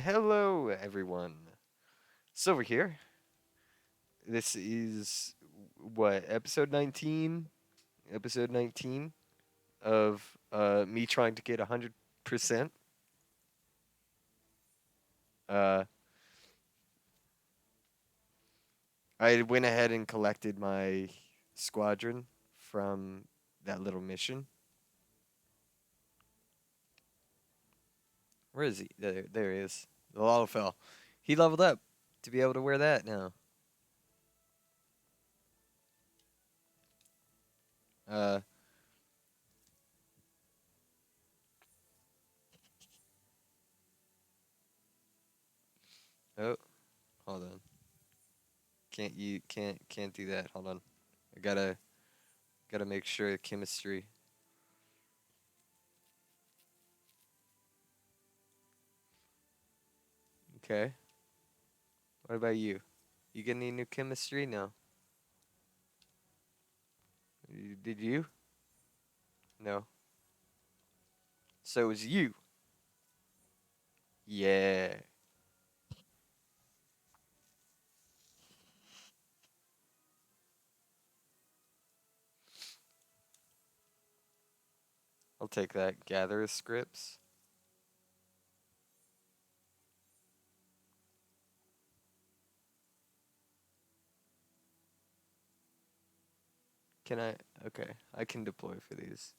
Hello, everyone. Silver here. This is what episode 19. Episode 19 of me trying to get 100%. Uh, I went ahead and collected my squadron from that little mission. Where is he? There he is. The Lalafell. He leveled up to be able to wear that now. Uh, oh, hold on. Can't do that. Hold on. I gotta make sure chemistry. Okay. What about you? You get any new chemistry? No. Did you? No. So it was you. Yeah. I'll take that. Gather scripts. Can I? Okay. I can deploy for these.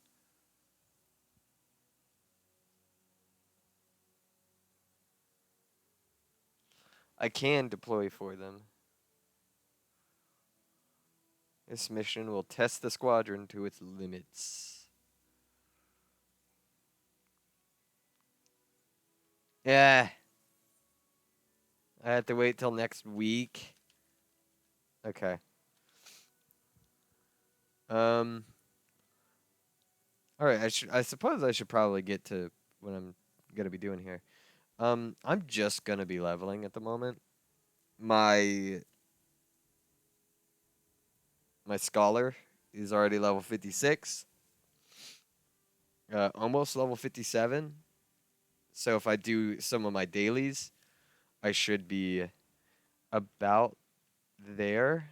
I can deploy for them. This mission will test the squadron to its limits. Yeah. I have to wait till next week. Okay. Um. All right. I suppose I should probably get to what I'm gonna be doing here. I'm just gonna be leveling at the moment. My my scholar is already level 56, almost level 57. So if I do some of my dailies, I should be about there.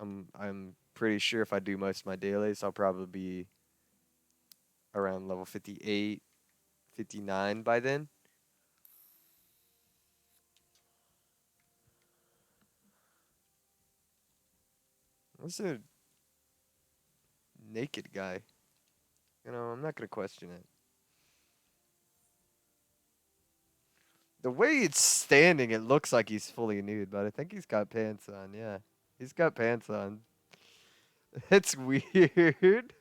I'm pretty sure if I do most of my dailies, I'll probably be around level 58, 59 by then. What's a naked guy? I'm not gonna question it. The way it's standing, it looks like he's fully nude, but I think he's got pants on. Yeah, he's got pants on. It's weird.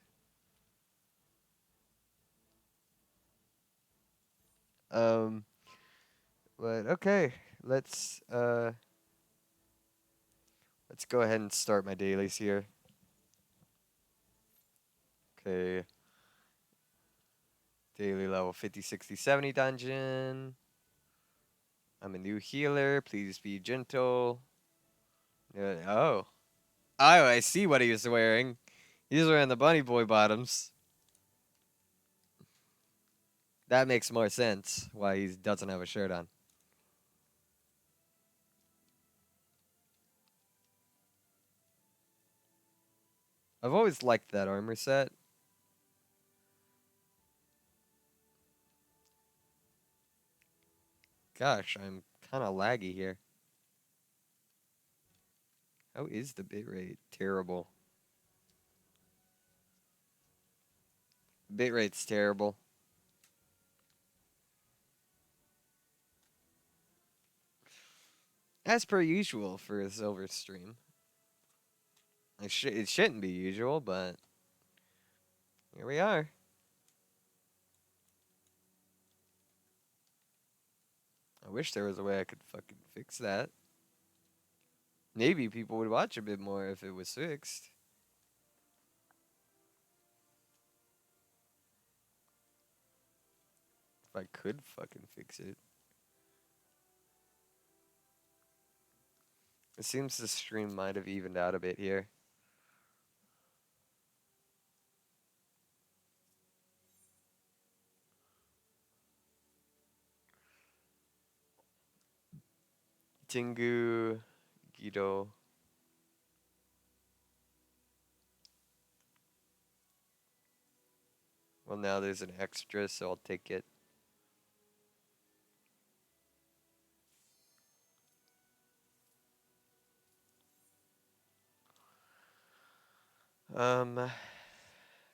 Um, but okay, let's uh, let's go ahead and start my dailies here. Okay, daily level 50, 60, 70 dungeon. I'm a new healer. Please be gentle. Oh, I see what he was wearing. He's wearing the bunny boy bottoms. That makes more sense why he doesn't have a shirt on. I've always liked that armor set. Gosh, I'm kind of laggy here. How is the bitrate? Terrible. Bitrate's terrible. As per usual for a silver stream. It shouldn't be usual, but here we are. I wish there was a way I could fucking fix that. Maybe people would watch a bit more if it was fixed. If I could fucking fix it. It seems the stream might have evened out a bit here. Tengu Gido. Well, now there's an extra, so I'll take it.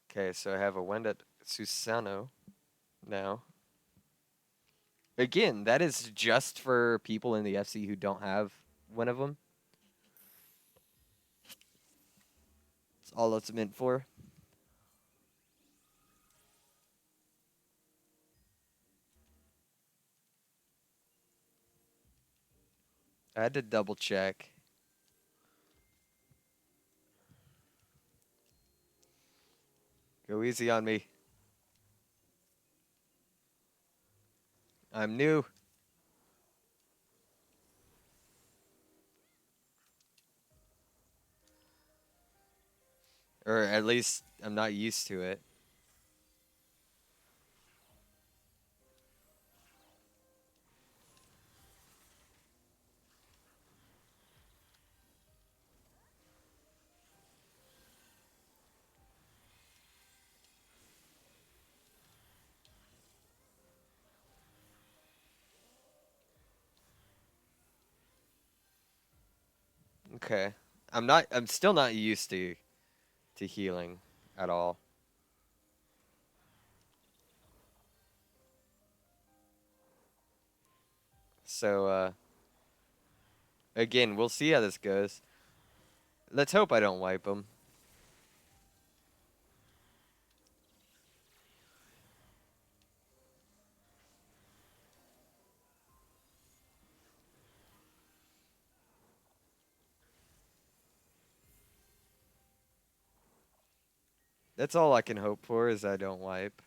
Okay, so I have a Wendat Susano now. Again, that is just for people in the FC who don't have one of them. That's all it's meant for. I had to double check. Go easy on me. I'm new. Or at least I'm not used to it. Okay. I'm still not used to healing at all. So again, we'll see how this goes. Let's hope I don't wipe them. That's all I can hope for is I don't wipe.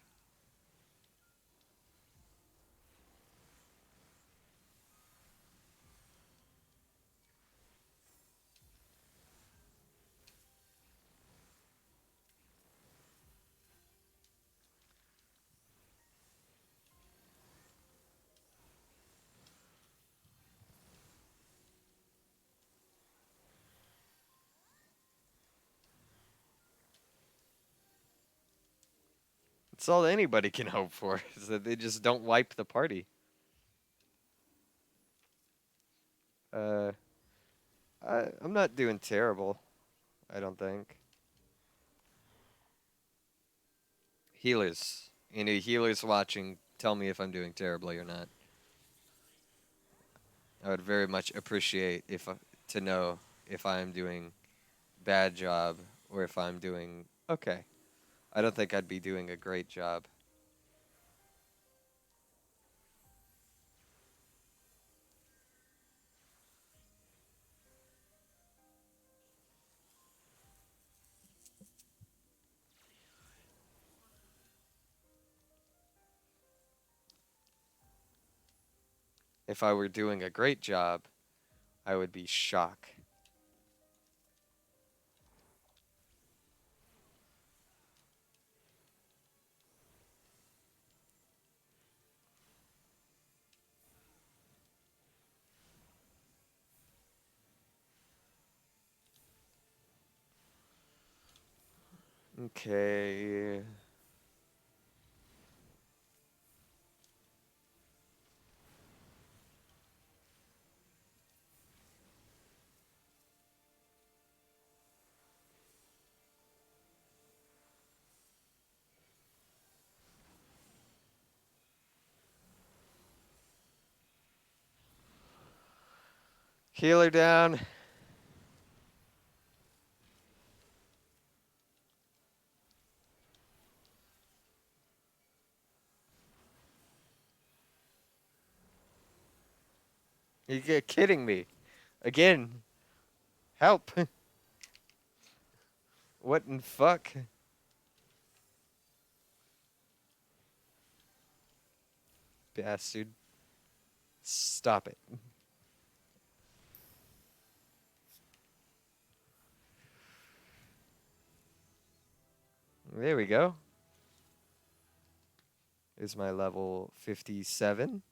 That's all anybody can hope for is that they just don't wipe the party. Uh, I'm not doing terrible, I don't think. Healers. Any healers watching, tell me if I'm doing terribly or not. I would very much appreciate if to know if I'm doing bad job or if I'm doing okay. I don't think I'd be doing a great job. If I were doing a great job, I would be shocked. Okay. Healer down. You're kidding me. Again. Help. What in fuck? Bastard. Stop it. There we go. Is my level 57.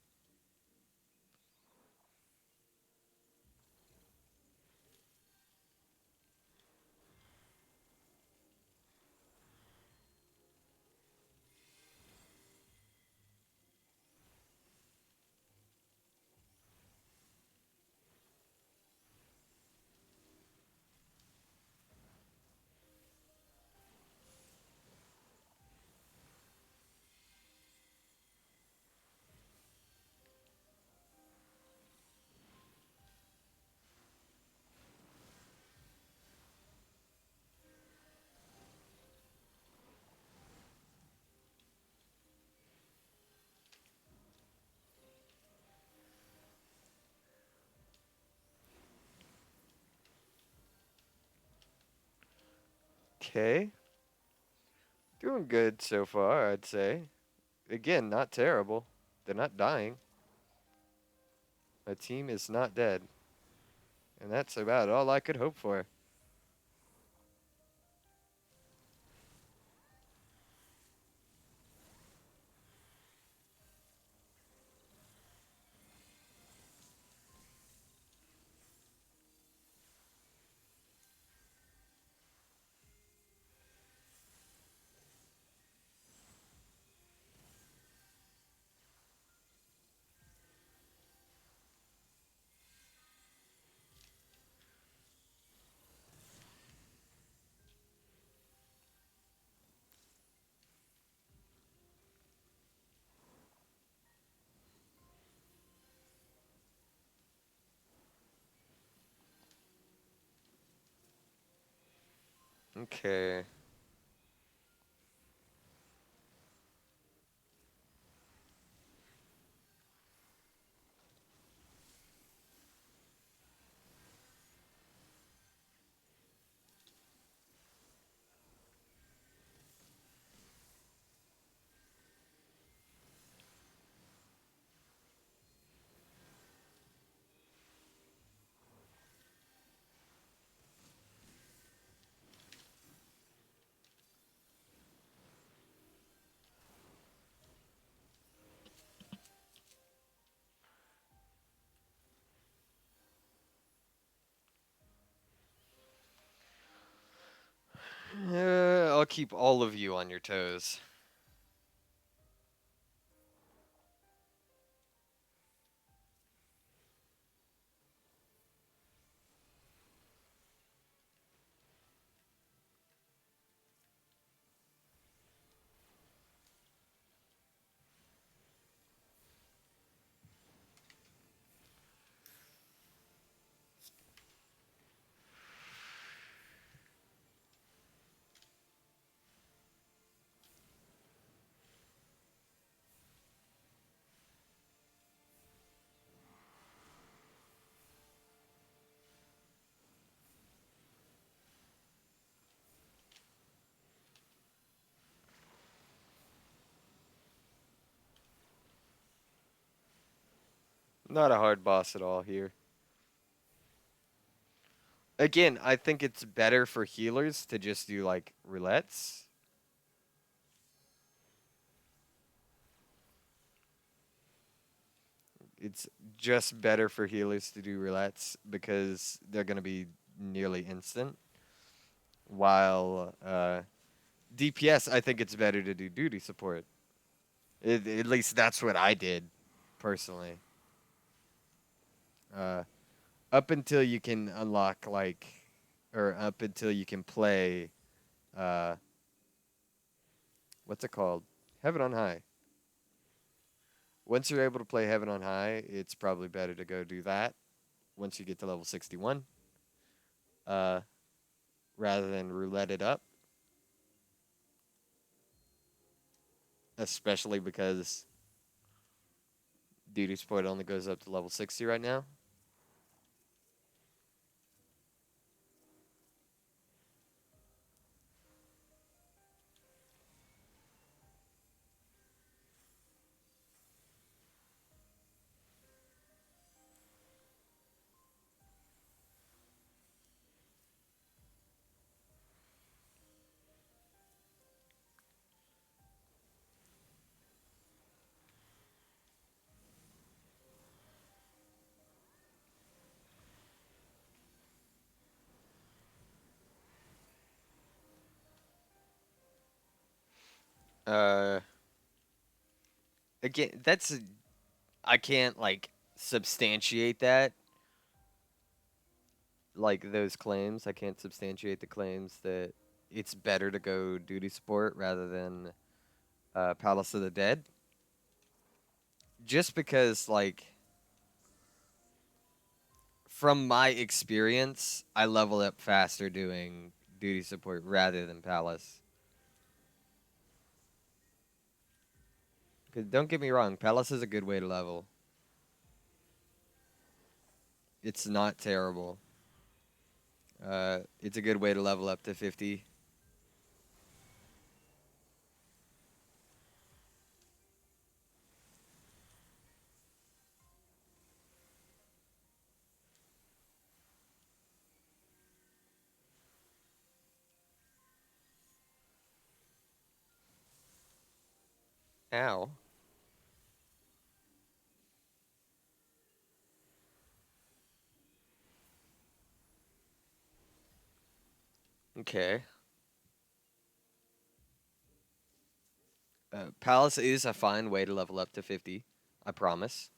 okay. Doing good so far, I'd say. Again, not terrible. They're not dying. My team is not dead. And that's about all I could hope for. Okay. I'll keep all of you on your toes. Not a hard boss at all here. Again, I think it's better for healers to just do like roulettes. It's just better for healers to do roulettes because they're going to be nearly instant. While DPS, I think it's better to do duty support. At least that's what I did personally. Uh, up until you can unlock like, or up until you can play, uh, what's it called? Heaven on High. Once you're able to play Heaven on High, it's probably better to go do that once you get to level 61, uh, rather than roulette it up. Especially because duty support only goes up to level 60 right now. Uh, Again, that's I can't like substantiate that like those claims. I can't substantiate the claims that it's better to go duty support rather than Palace of the Dead. Just because like from my experience, I level up faster doing duty support rather than Palace. Cause don't get me wrong, Palace is a good way to level. It's not terrible. It's a good way to level up to 50. Ow. Okay. Palace is a fine way to level up to 50. I promise.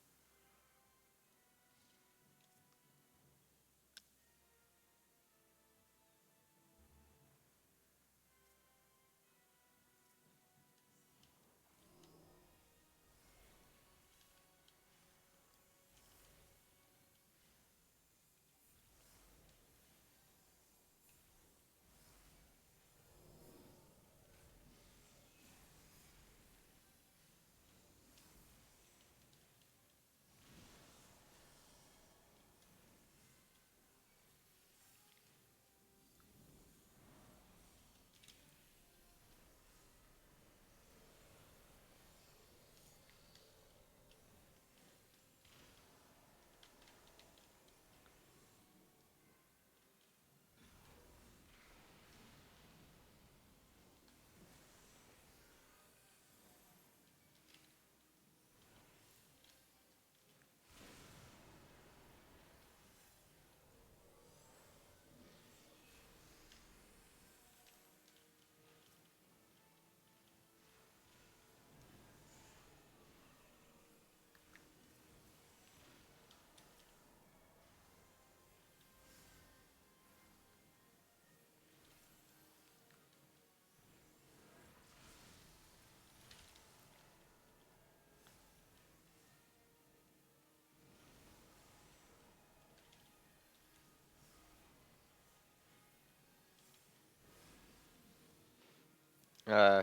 Uh,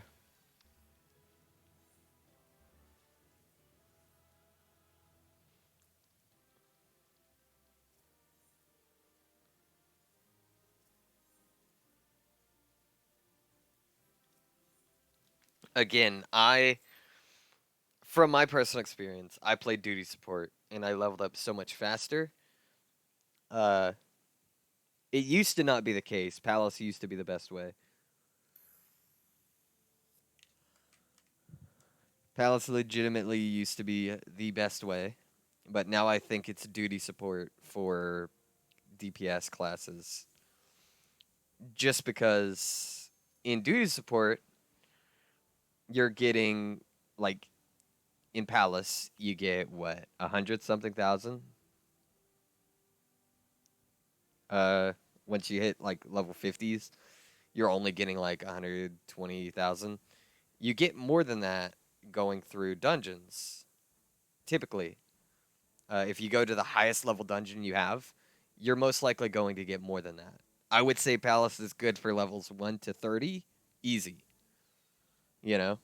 Again, from my personal experience, I played duty support and I leveled up so much faster. Uh, it used to not be the case. Palace used to be the best way. Palace legitimately used to be the best way, but now I think it's duty support for DPS classes. Just because in duty support, you're getting like in Palace, you get what, 100 something thousand? Uh, Once you hit like level 50s, you're only getting like 120,000. You get more than that going through dungeons, typically. If you go to the highest level dungeon you have, you're most likely going to get more than that. I would say Palace is good for levels 1 to 30, easy. You know?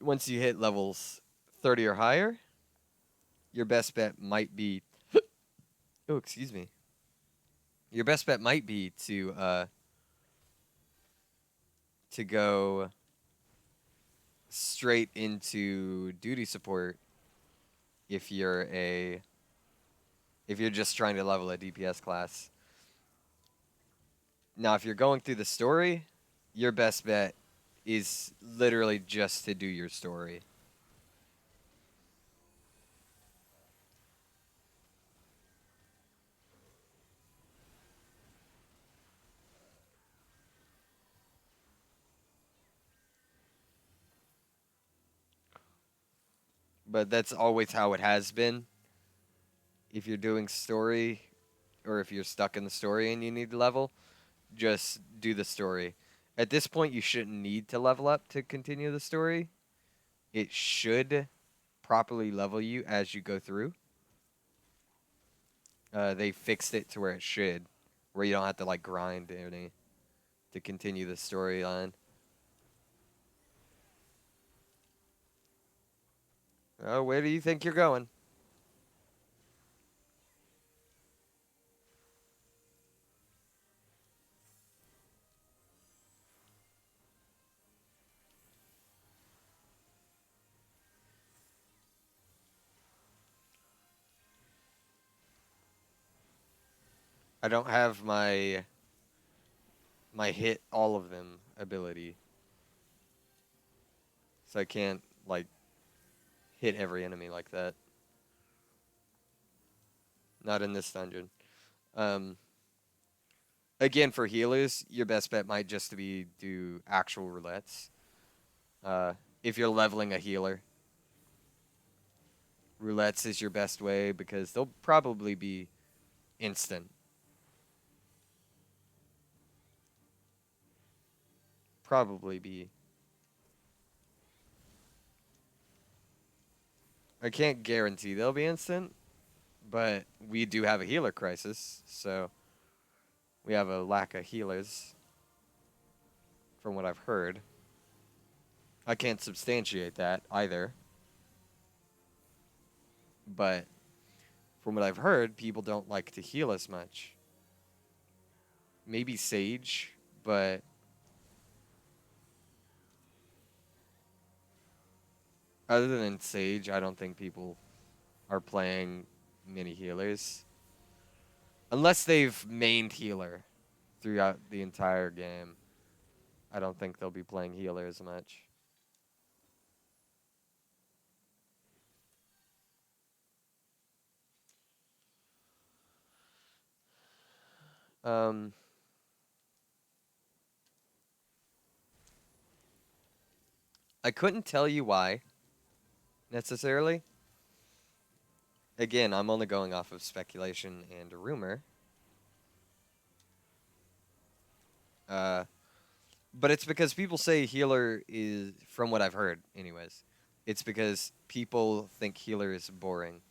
Once you hit levels 30 or higher, your best bet might be. Oh, excuse me. Your best bet might be to go straight into duty support if you're a if you're just trying to level a DPS class. Now, if you're going through the story, your best bet is literally just to do your story. But that's always how it has been. If you're doing story or if you're stuck in the story and you need to level, just do the story. At this point, you shouldn't need to level up to continue the story. It should properly level you as you go through. They fixed it to where it should, where you don't have to like grind any to continue the storyline. Oh, where do you think you're going? I don't have my hit all of them ability. So I can't, like, hit every enemy like that. Not in this dungeon. Um, again, for healers, your best bet might just be do actual roulettes. If you're leveling a healer, roulettes is your best way because they'll probably be instant. Probably be. I can't guarantee they'll be instant, but we do have a healer crisis, so we have a lack of healers, from what I've heard. I can't substantiate that either, but from what I've heard, people don't like to heal as much. Maybe Sage, but other than Sage, I don't think people are playing many healers. Unless they've mained healer throughout the entire game, I don't think they'll be playing healer as much. Um, I couldn't tell you why, necessarily. Again, I'm only going off of speculation and a rumor. Uh, but it's because people say healer is, from what I've heard, anyways, it's because people think healer is boring.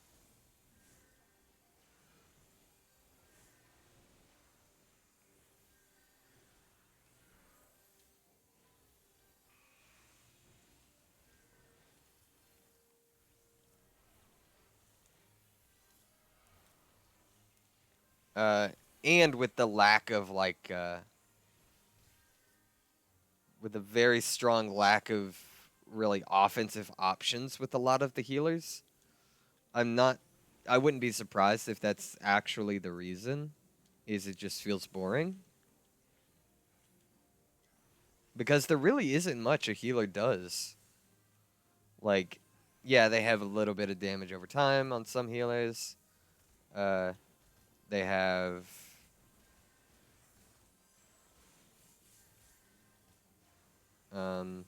Uh, and with the lack of, like, with a very strong lack of really offensive options with a lot of the healers. I'm not I wouldn't be surprised if that's actually the reason, is it just feels boring. Because there really isn't much a healer does. Like, yeah, they have a little bit of damage over time on some healers. Uh, they have um,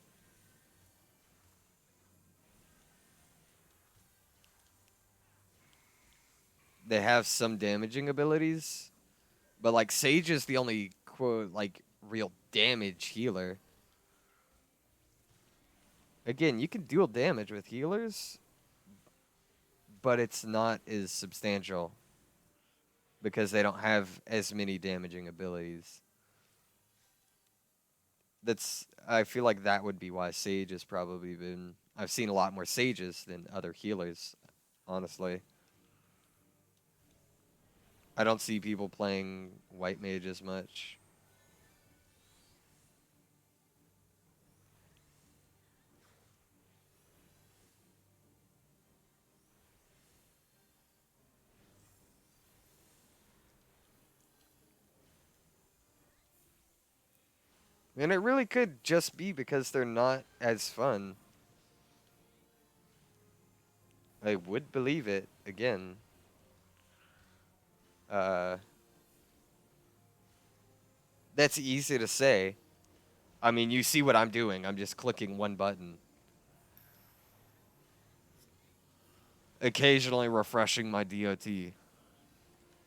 they have some damaging abilities, but like Sage is the only quote like real damage healer. Again, you can deal damage with healers, but it's not as substantial because they don't have as many damaging abilities. That's I feel like that would be why Sage has probably been. I've seen a lot more Sages than other healers, honestly. I don't see people playing White Mage as much. And it really could just be because they're not as fun. I would believe it again. Uh, that's easy to say. I mean, you see what I'm doing. I'm just clicking one button. Occasionally refreshing my DOT.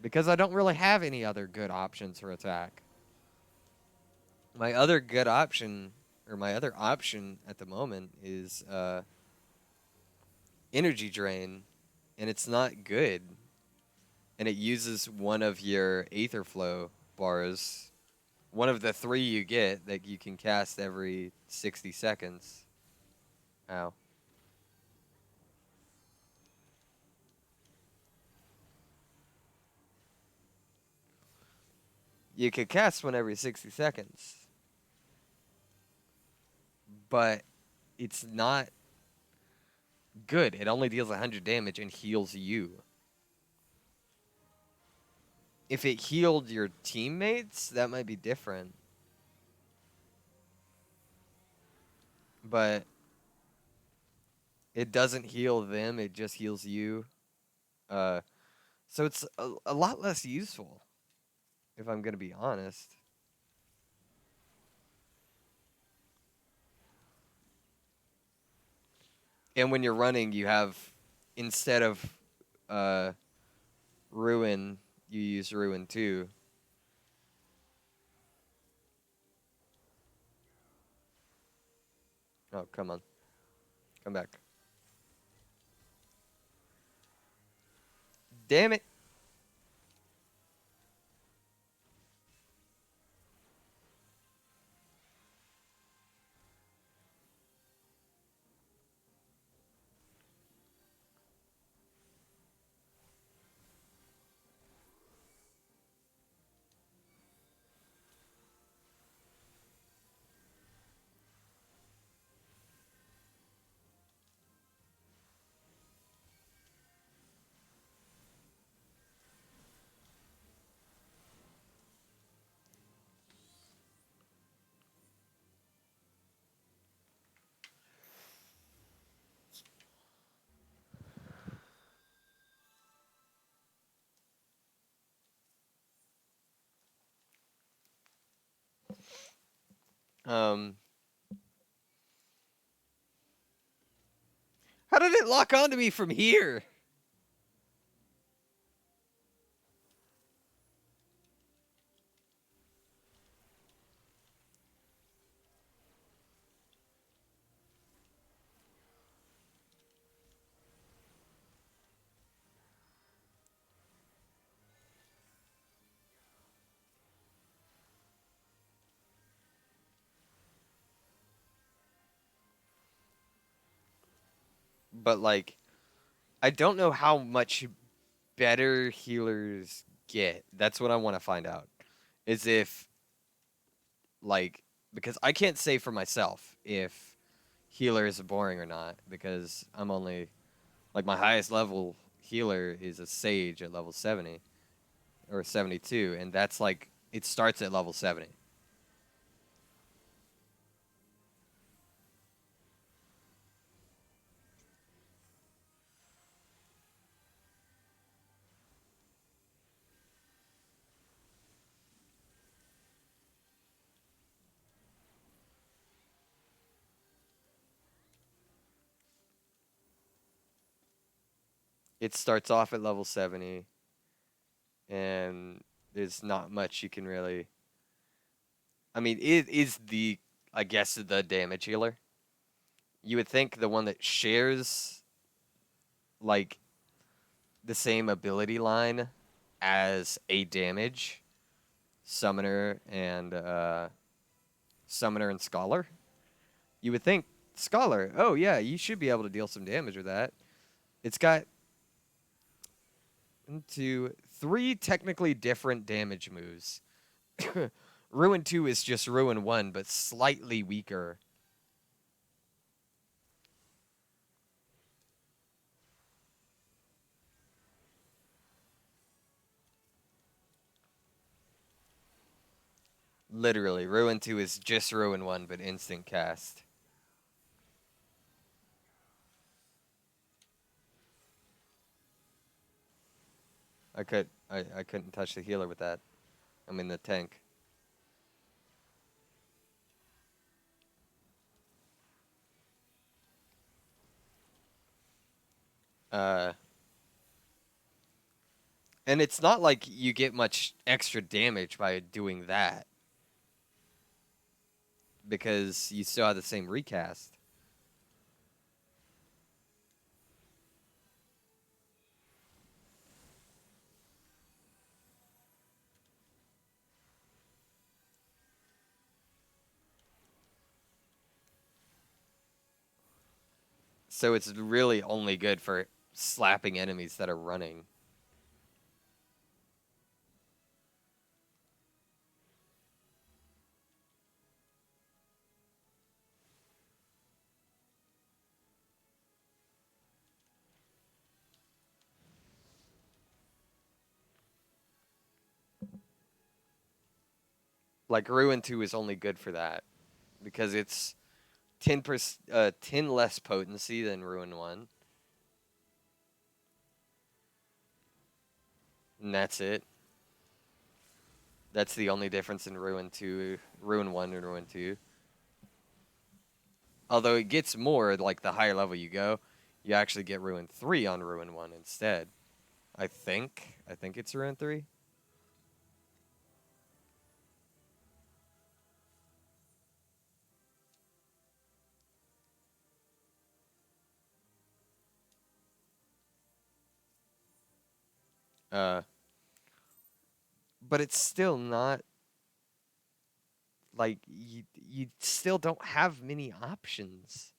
Because I don't really have any other good options for attack. My other good option, or my other option at the moment, is energy drain. And it's not good. And it uses one of your Aether Flow bars. One of the 3 you get that you can cast every 60 seconds. Ow. You could cast one every 60 seconds. But it's not good. It only deals 100 damage and heals you. If it healed your teammates, that might be different. But It doesn't heal them, it just heals you. Uh, so it's a lot less useful, if I'm gonna be honest. And when you're running, you have, instead of uh, Ruin, you use Ruin 2. Oh, come on. Come back. Damn it. Um, how did it lock onto me from here? But like, I don't know how much better healers get. That's what I want to find out. Is if like, because I can't say for myself if healer is boring or not, because I'm only like, my highest level healer is a sage at level 70 or 72, and that's like, it starts at level 70. It starts off at level 70, and there's not much you can really. I mean, it is the, I guess, the damage healer. You would think the one that shares like the same ability line as a damage summoner and scholar. You would think scholar. Oh yeah, you should be able to deal some damage with that. It's got into three technically different damage moves. Ruin 2 is just Ruin 1, but slightly weaker. Literally, Ruin 2 is just Ruin 1, but instant cast. I couldn't touch the healer with that. I mean the tank. Uh, and it's not like you get much extra damage by doing that, because you still have the same recast. So it's really only good for slapping enemies that are running. Like Ruin 2 is only good for that, because it's 10 less potency than Ruin 1. And that's it. That's the only difference in Ruin 1 and Ruin 2. Although it gets more, like the higher level you go, you actually get Ruin 3 on Ruin 1 instead. I think. I think it's Ruin 3. Uh, but it's still not like you still don't have many options.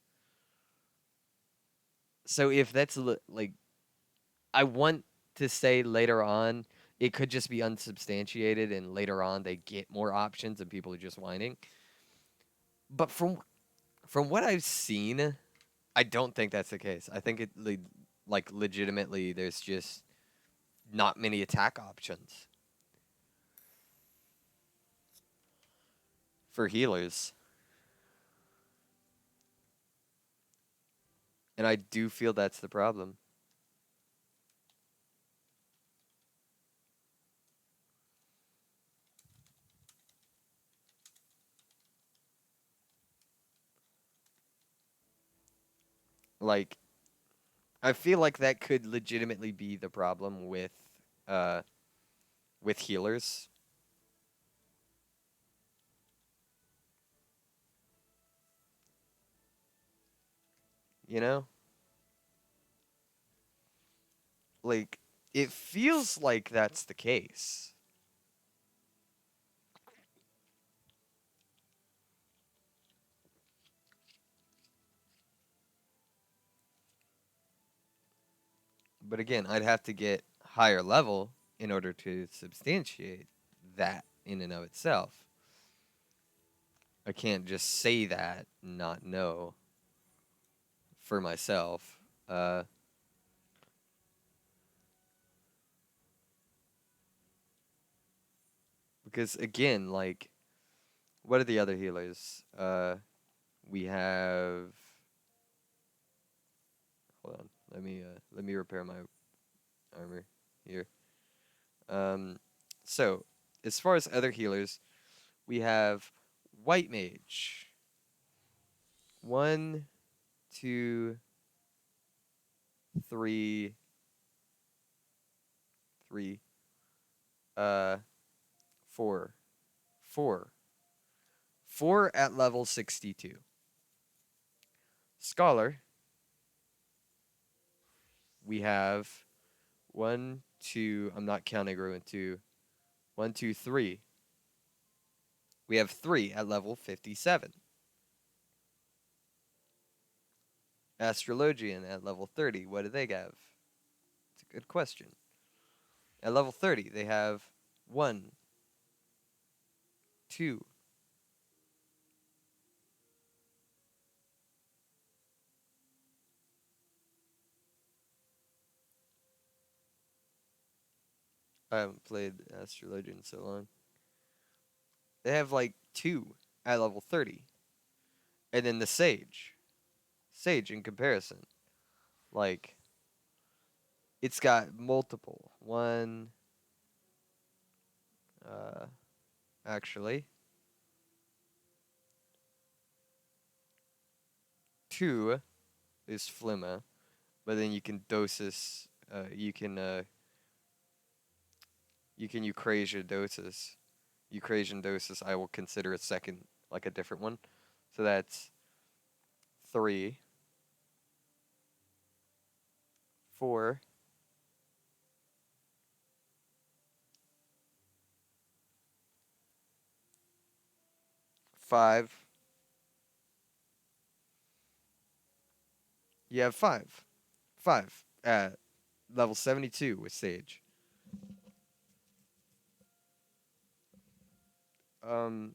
So if that's like I want to say later on it could just be unsubstantiated and later on they get more options and people are just whining. But from what I've seen, I don't think that's the case. I think like legitimately there's just not many attack options for healers. And I do feel that's the problem. Like I feel like that could legitimately be the problem uh with healers. You know? Like it feels like that's the case. But again, I'd have to get higher level in order to substantiate that in and of itself. I can't just say that and not know for myself. Because again, like, what are the other healers? We have. Hold on. Let me repair my armor here. Um, so as far as other healers, we have White Mage. 1, 2, 3, 3, 4, 4, 4 at level 62. Scholar, we have 1, 2. I'm not counting Ruin 2. 1, 2, 3. We have 3 at level 57. Astrologian at level 30. What do they have? It's a good question. At level 30, they have 1, 2. I haven't played Astrologian in so long. They have like 2 at level 30. And then the Sage. Sage in comparison. Like, it's got multiple. One, uh, actually. 2 is Flimma. But then you can Dosis, you can Eucrasia Dosis. Eucrasian Dosis I will consider a second, like a different one. So that's 3, 4, 5. You have 5. 5 at level 72 with Sage. Um,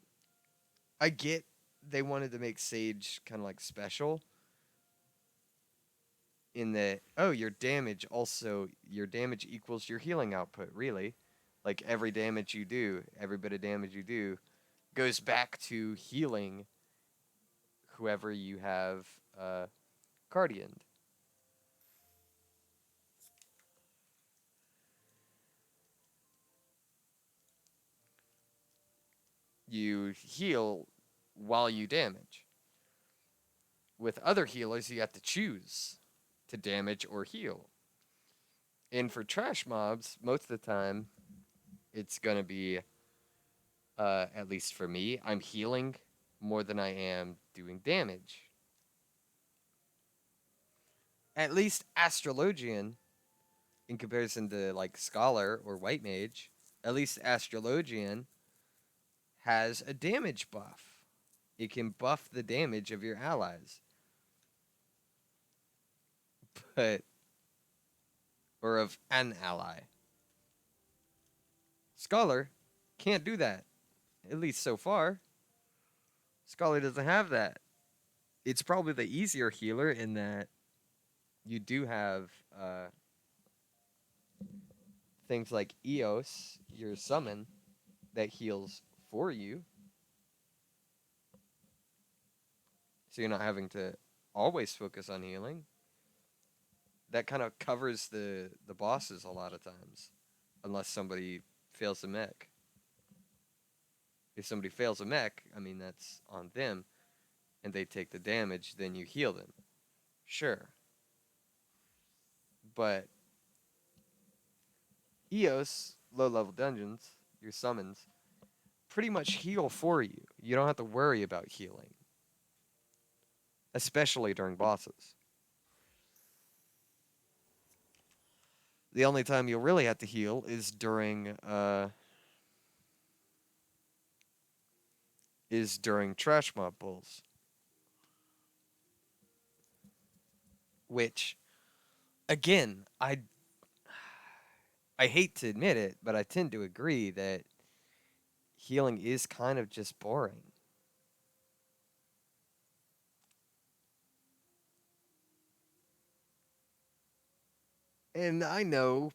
I get they wanted to make Sage kind of like special in that, oh, your damage equals your healing output, really. Like every damage you do, every bit of damage you do goes back to healing whoever you have guardianed. You heal while you damage. With other healers, you have to choose to damage or heal. And for trash mobs, most of the time, it's going to be, at least for me, I'm healing more than I am doing damage. At least Astrologian, in comparison to like Scholar or White Mage, at least Astrologian has a damage buff. It can buff the damage of your allies. But, or of an ally. Scholar can't do that, at least so far. Scholar doesn't have that. It's probably the easier healer in that you do have things like Eos, your summon, that heals for you. So you're not having to always focus on healing. That kind of covers the bosses a lot of times. Unless somebody fails a mech. If somebody fails a mech, I mean, that's on them. And they take the damage, then you heal them. Sure. But Eos, low-level dungeons, your summons, pretty much heal for you. You don't have to worry about healing. Especially during bosses. The only time you'll really have to heal is during trash mob pulls. Which, again, I hate to admit it, but I tend to agree that healing is kind of just boring. And I know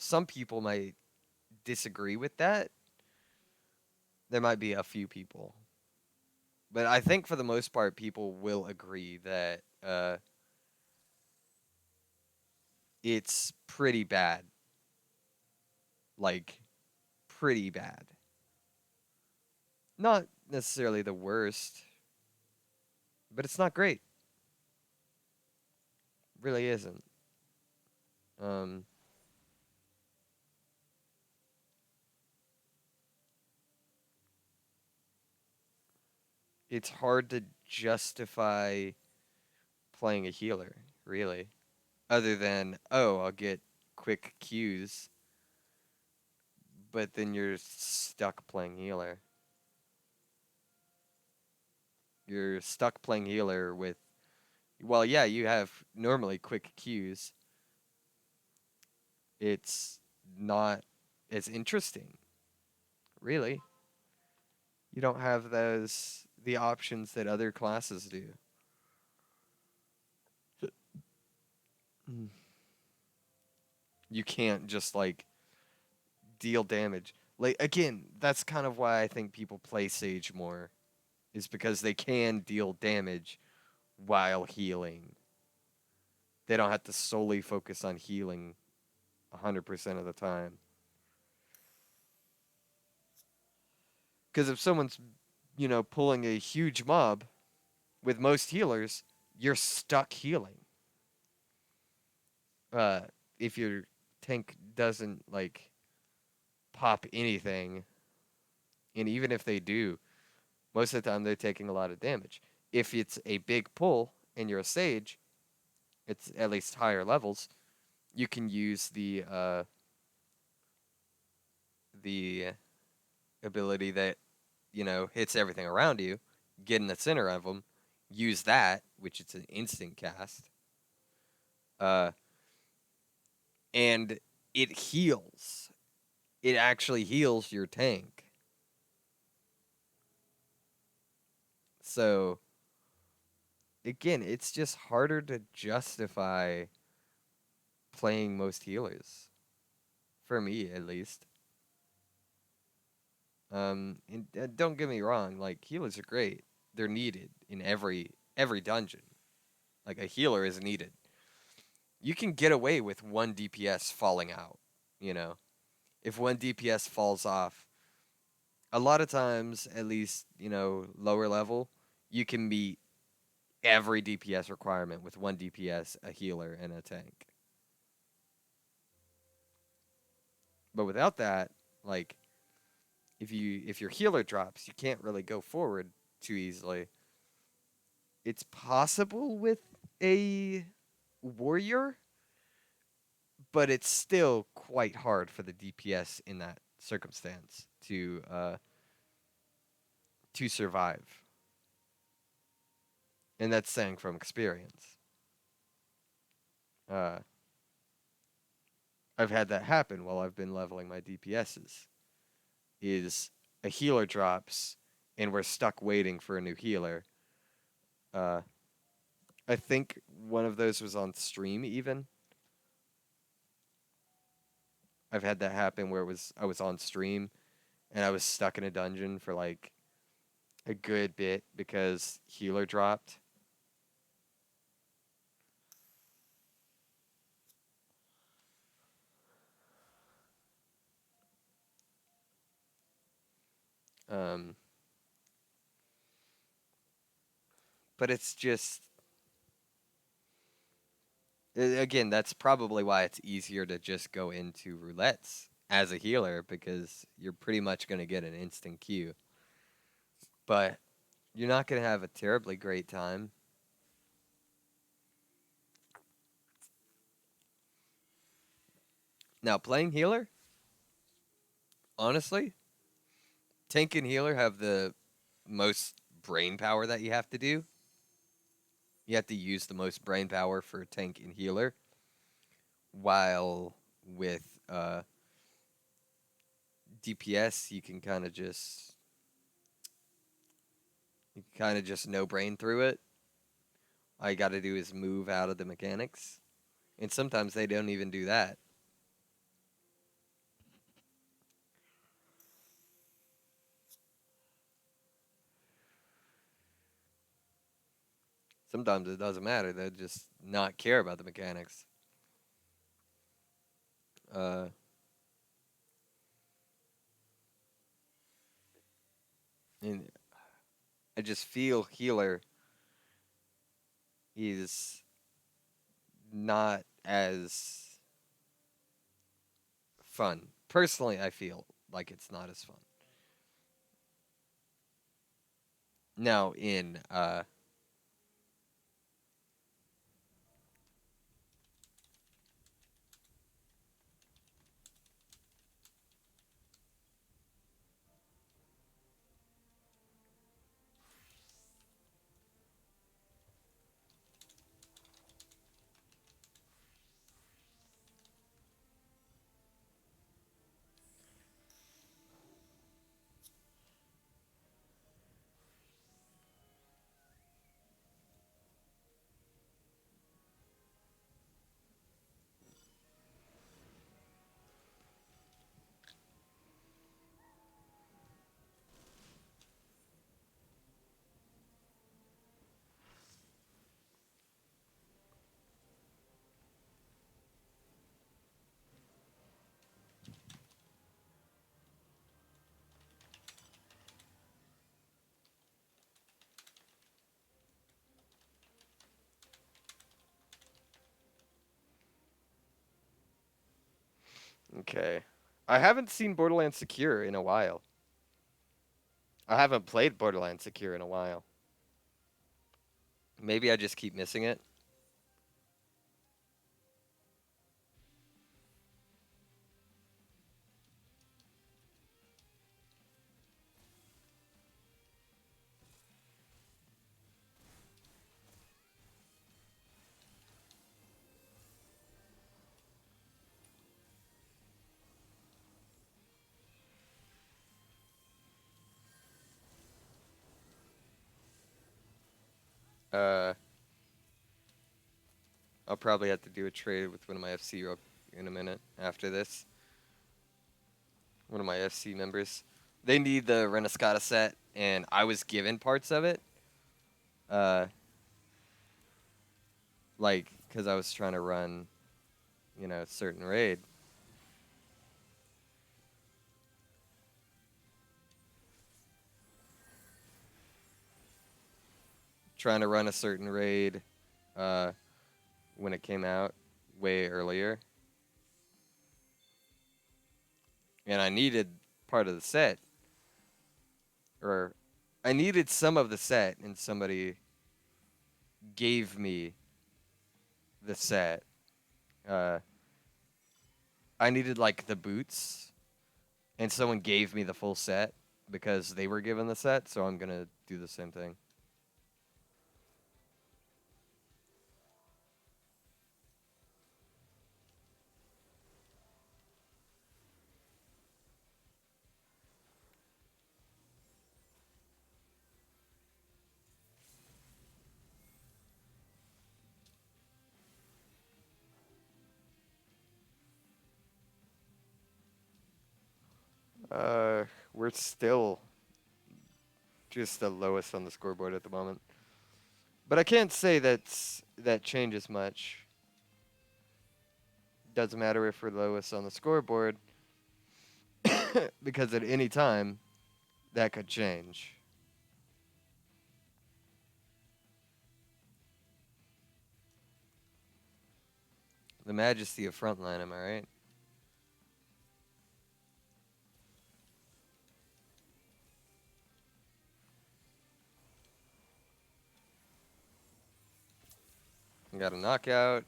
some people might disagree with that. There might be a few people. But I think for the most part, people will agree that it's pretty bad. Like, pretty bad. Not necessarily the worst, but it's not great. Really isn't. Um, it's hard to justify playing a healer, really. Other than, oh, I'll get quick Qs, but then you're stuck playing healer. You're stuck playing healer with, well, yeah, you have normally quick Qs. It's not as interesting, really. You don't have the options that other classes do. You can't just like deal damage. Like again, that's kind of why I think people play Sage more, is because they can deal damage while healing. They don't have to solely focus on healing 100% of the time. Because if someone's, pulling a huge mob, with most healers, you're stuck healing. Uh, if your tank doesn't like pop anything, and even if they do, most of the time they're taking a lot of damage. If it's a big pull and you're a sage, it's at least higher levels. You can use the ability that hits everything around you, get in the center of them, use that, which it's an instant cast, uh, and it heals. It actually heals your tank. So again, it's just harder to justify playing most healers, for me at least. And don't get me wrong, like healers are great. they're needed in every dungeon. Like a healer is needed. You can get away with one DPS falling out, you know. If one DPS falls off, a lot of times, at least, lower level, you can meet every DPS requirement with one DPS, a healer, and a tank. But without that, like if your healer drops, you can't really go forward too easily. It's possible with a warrior, but it's still quite hard for the DPS in that circumstance to survive. And that's saying from experience. Uh, I've had that happen while I've been leveling my DPSs. Is a healer drops and we're stuck waiting for a new healer. Uh, I think one of those was on stream even. I've had that happen where I was on stream and I was stuck in a dungeon for like a good bit because healer dropped. Um, but it's just again, that's probably why it's easier to just go into roulettes as a healer because you're pretty much going to get an instant queue. But you're not going to have a terribly great time. Now, playing healer, honestly, tank and healer have the most brain power that you have to do. You have to use the most brain power for tank and healer, while with DPS you can kind of just no brain through it. All you got to do is move out of the mechanics, and sometimes they don't even do that. Sometimes it doesn't matter. They just not care about the mechanics. Uh, and I just feel healer is not as fun. Personally, I feel like it's not as fun. Now, in okay, I haven't seen Borderlands Secure in a while. I haven't played Borderlands Secure in a while. Maybe I just keep missing it. Uh, I'll probably have to do a trade with one of my FC in a minute after this. One of my FC members. They need the Renescata set, and I was given parts of it, Uh, like, because I was trying to run, a certain raid. Trying to run a certain raid uh, when it came out way earlier. And I needed part of the set, or I needed some of the set, and somebody gave me the set. Uh, I needed like the boots, and someone gave me the full set because they were given the set, so I'm gonna do the same thing. Uh, we're still just the lowest on the scoreboard at the moment. But I can't say that changes much. Doesn't matter if we're lowest on the scoreboard because at any time that could change. The majesty of frontline, am I right? Got a knockout.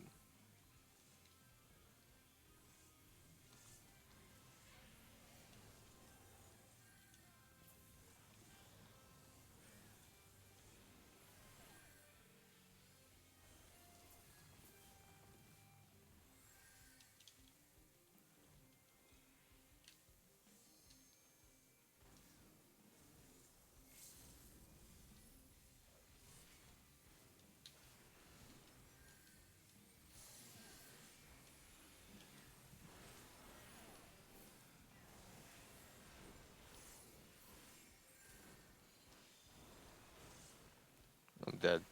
I'm dead.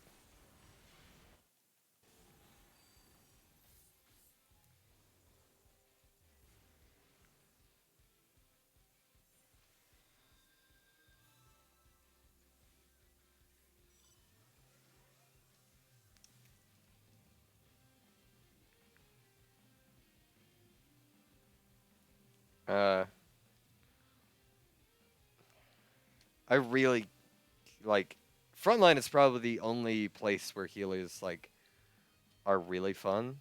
Uh, I really like frontline is probably the only place where healers like are really fun.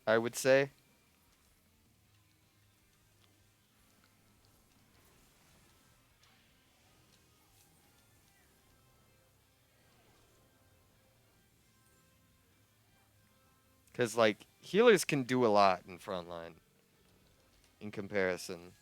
I would say. Because, like, healers can do a lot in frontline in comparison.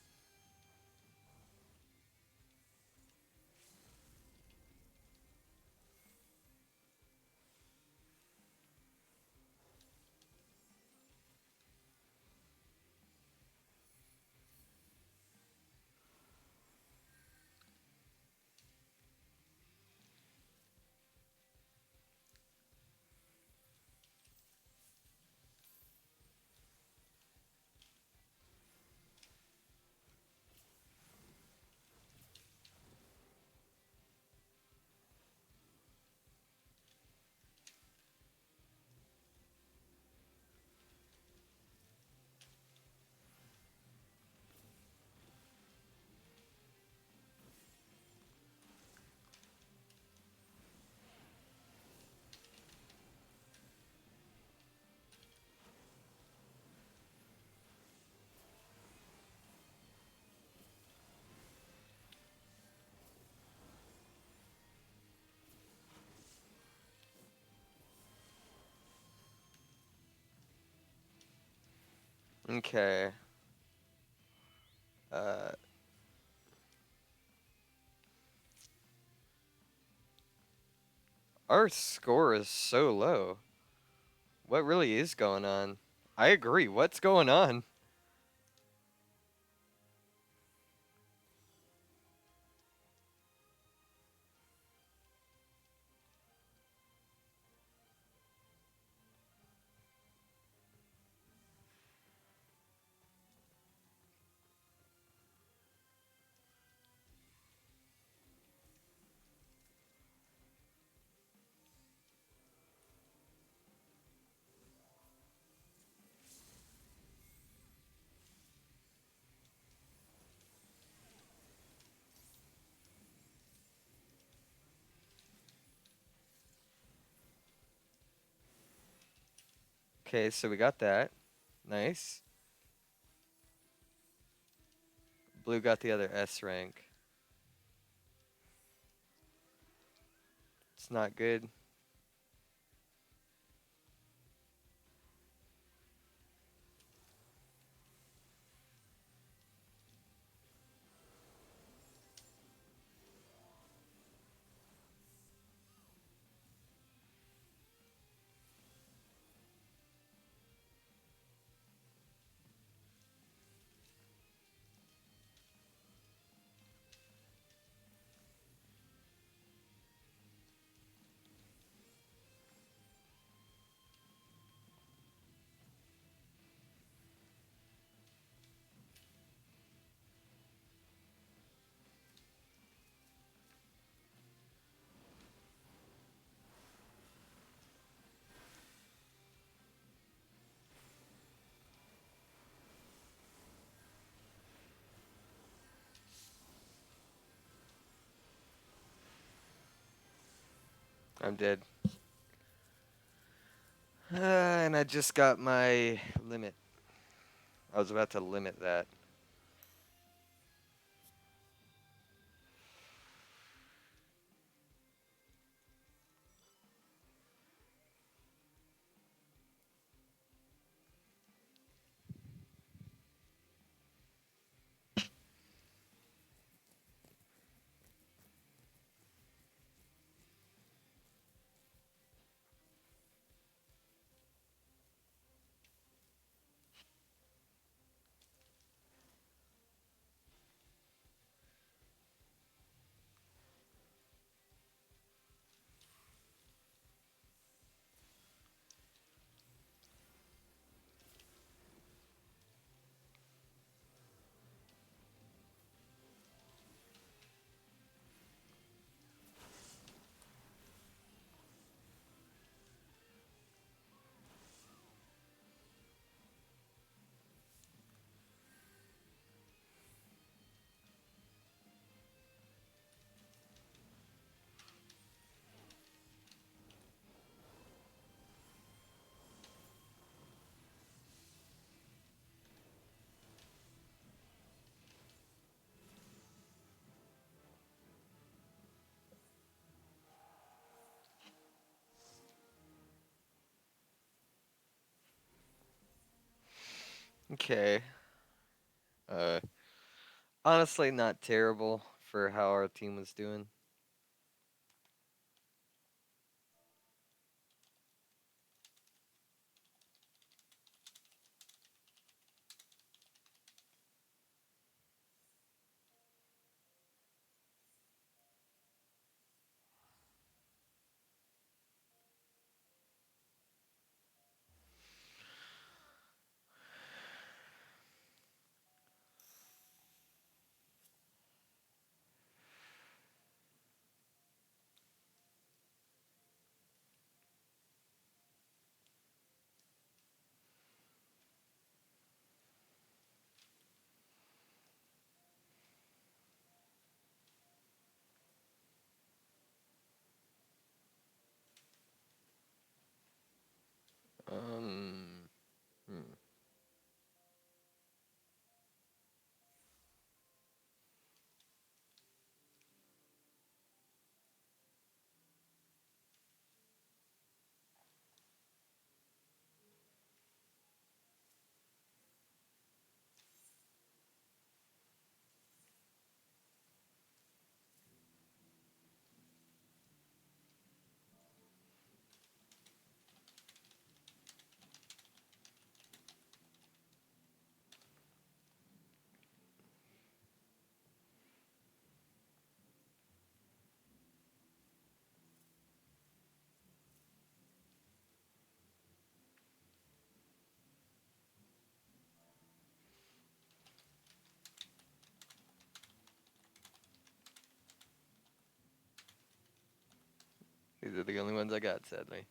Okay. Uh, our score is so low. What really is going on? I agree. What's going on? Okay, so we got that. Nice. Blue got the other S rank. It's not good. I'm dead. And I just got my limit. I was about to limit that. Okay. Uh, Honestly, not terrible for how our team was doing. These are the only ones I got, sadly.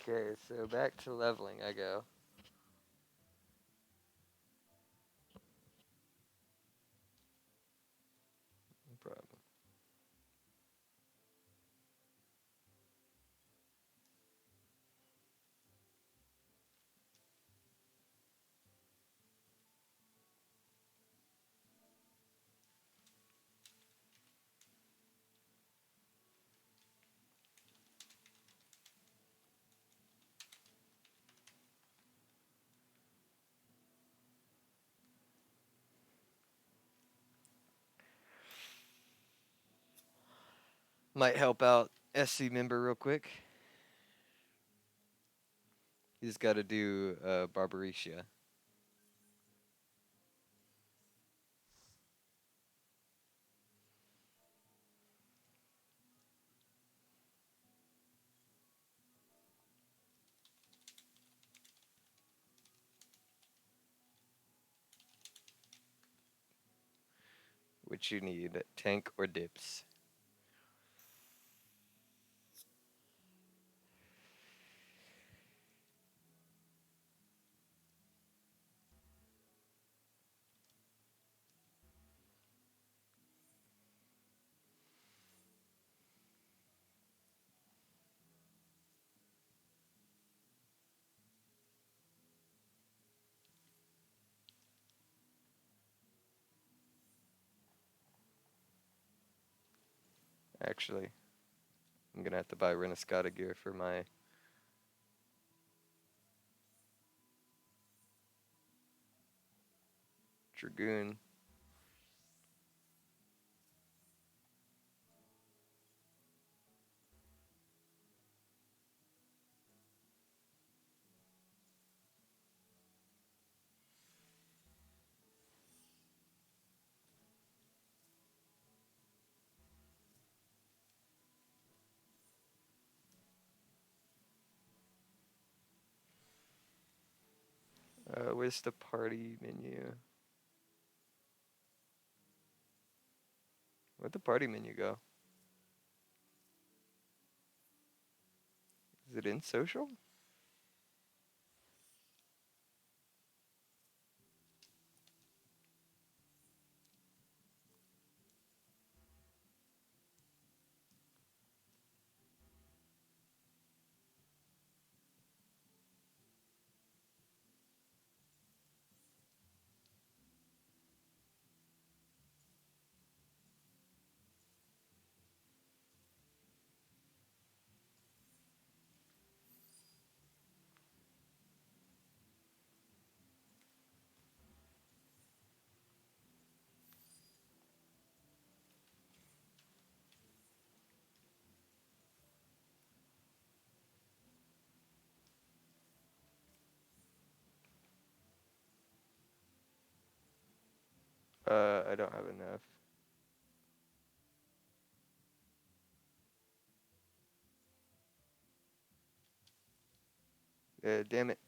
Okay, so back to leveling I go. No problem. Might help out SC member real quick. He's got to do Barbarecia. Which you need, tank or dips. Actually, I'm gonna have to buy Renescata gear for my Dragoon. Where's the party menu? Where'd the party menu go? Is it in social? I don't have enough. Damn it.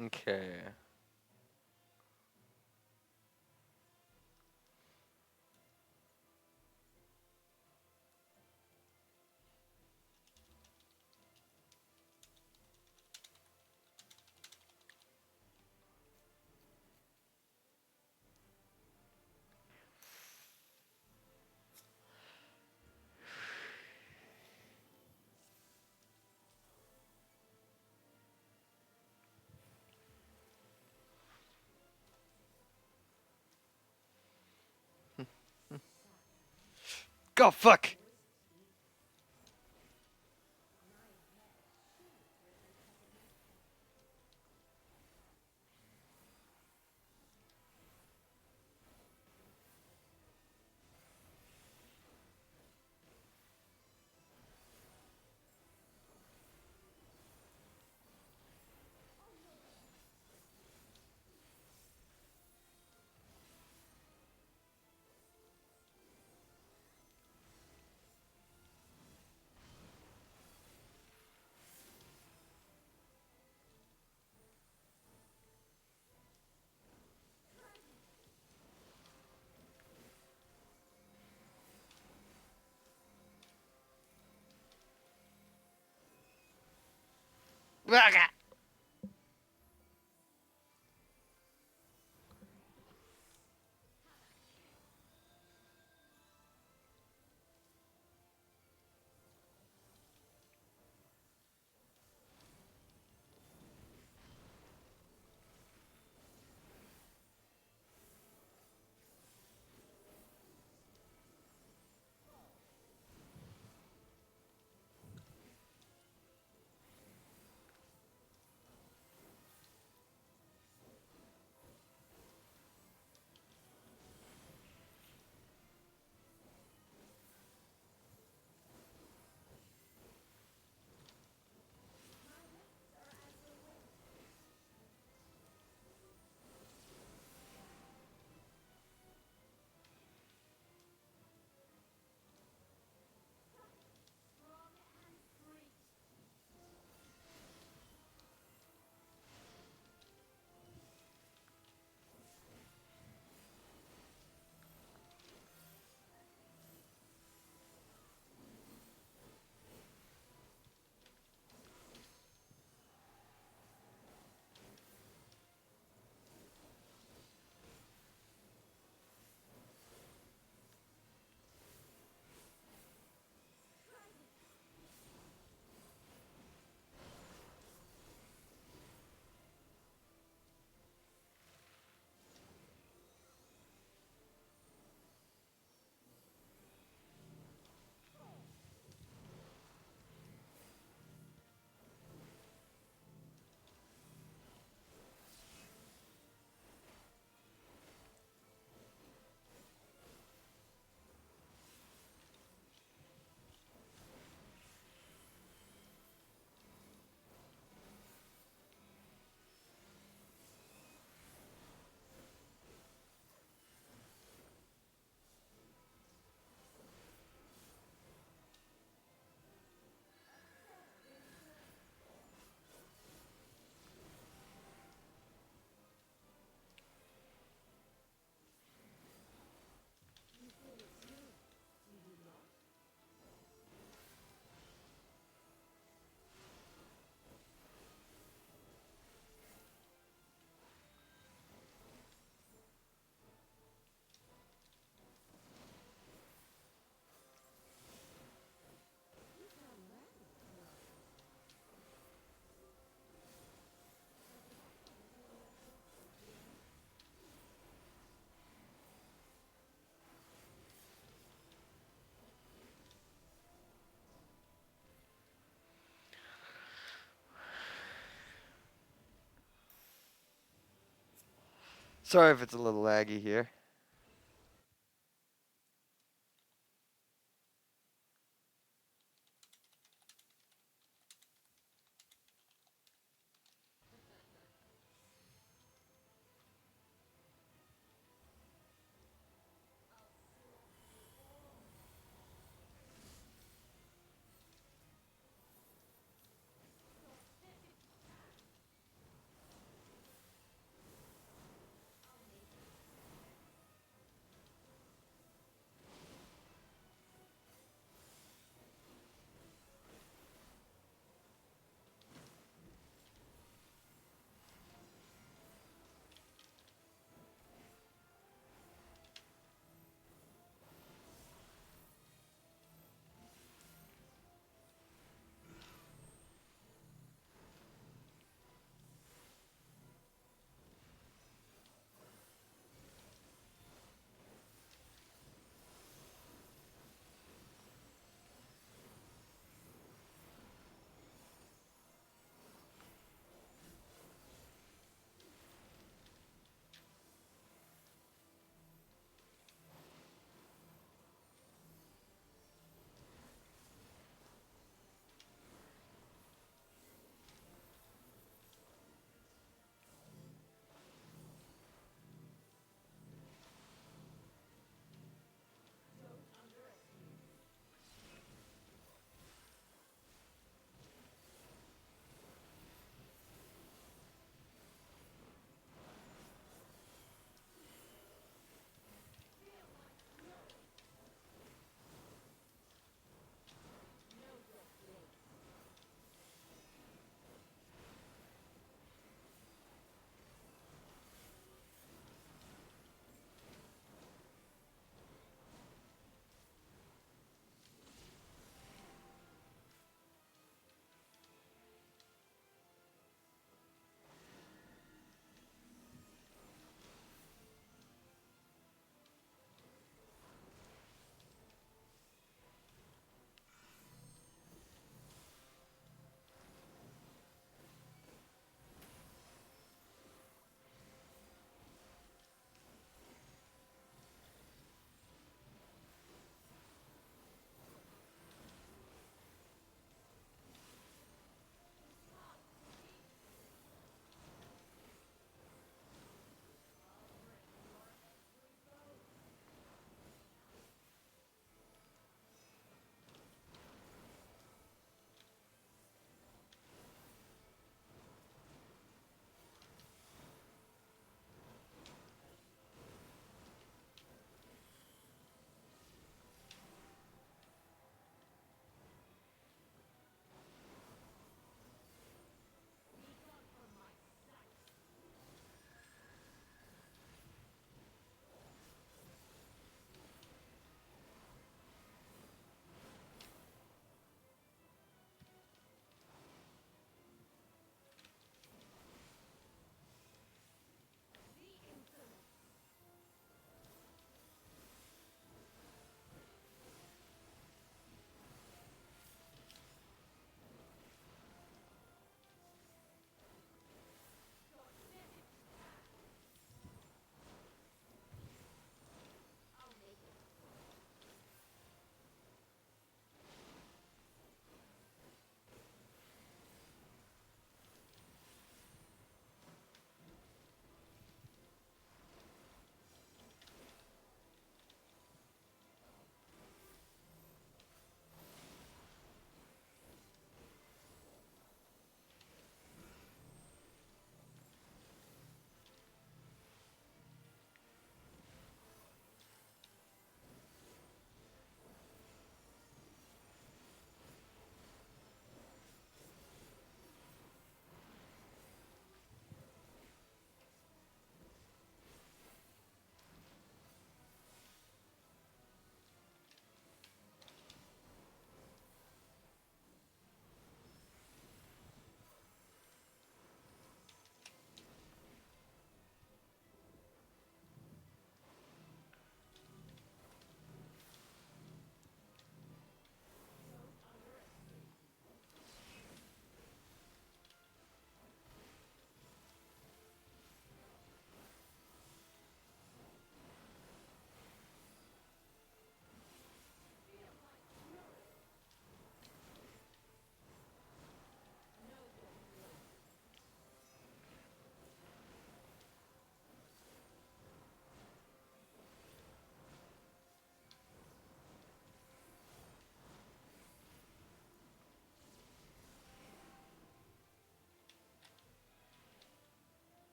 Okay. Go fuck. Sorry if it's a little laggy here.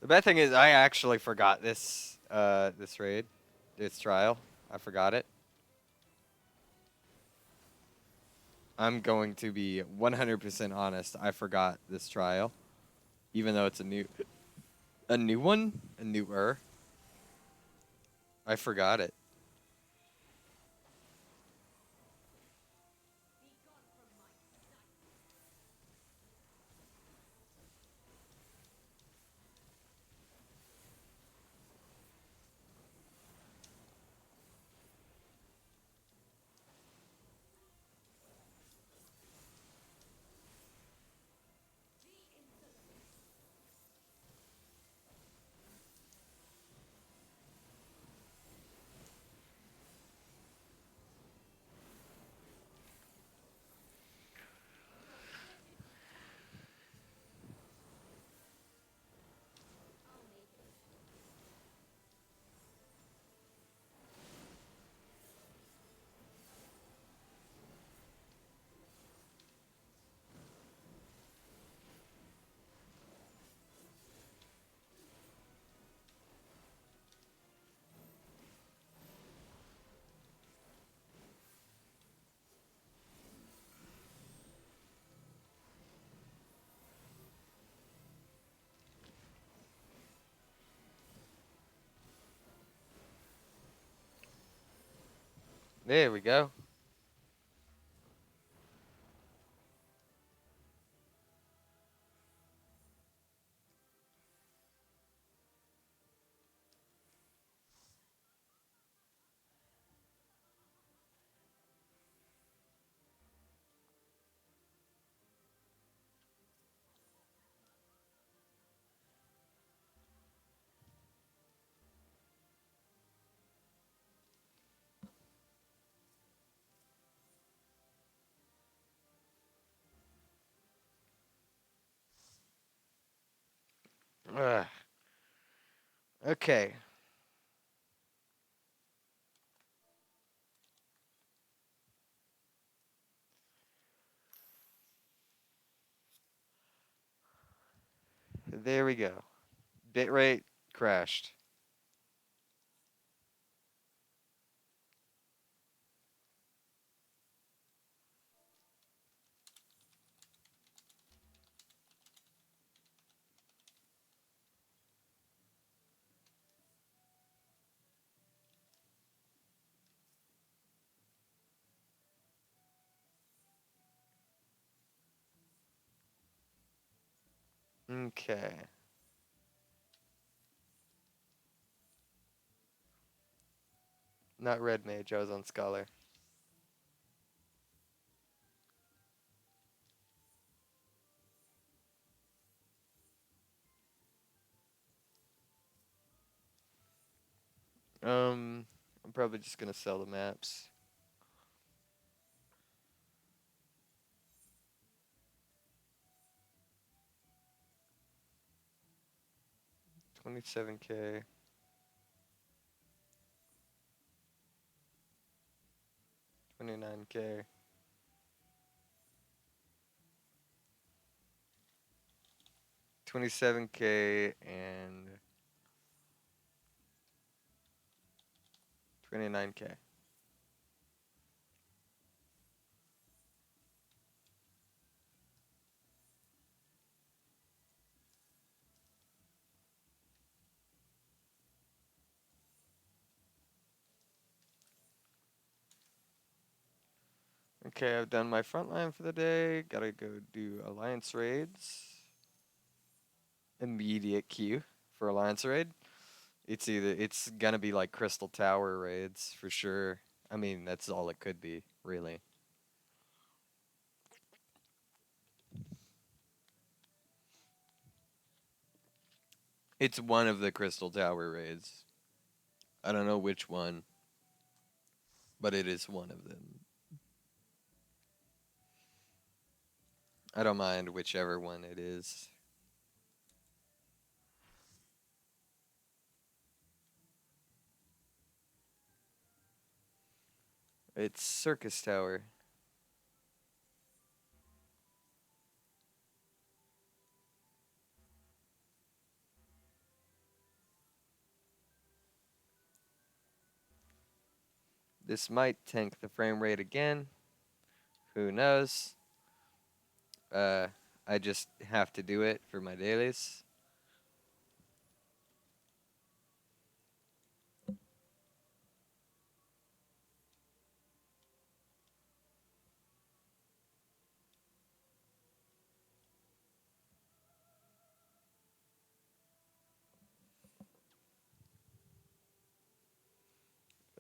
The bad thing is I actually forgot this raid, this trial. I forgot it. I'm going to be 100% honest. I forgot this trial, even though it's a new one, a newer. I forgot it. There we go. Ugh. Okay. There we go. Bitrate crashed. Okay. Not red mage. I was on scholar. I'm probably just gonna sell the maps. 27K. 29K. 27K and 29K. Okay, I've done my front line for the day. Gotta go do alliance raids. Immediate queue for alliance raid. It's gonna be like Crystal Tower raids for sure. I mean, that's all it could be, really. It's one of the Crystal Tower raids. I don't know which one, but it is one of them. I don't mind whichever one it is. It's Circus Tower. This might tank the frame rate again. Who knows? I just have to do it for my dailies.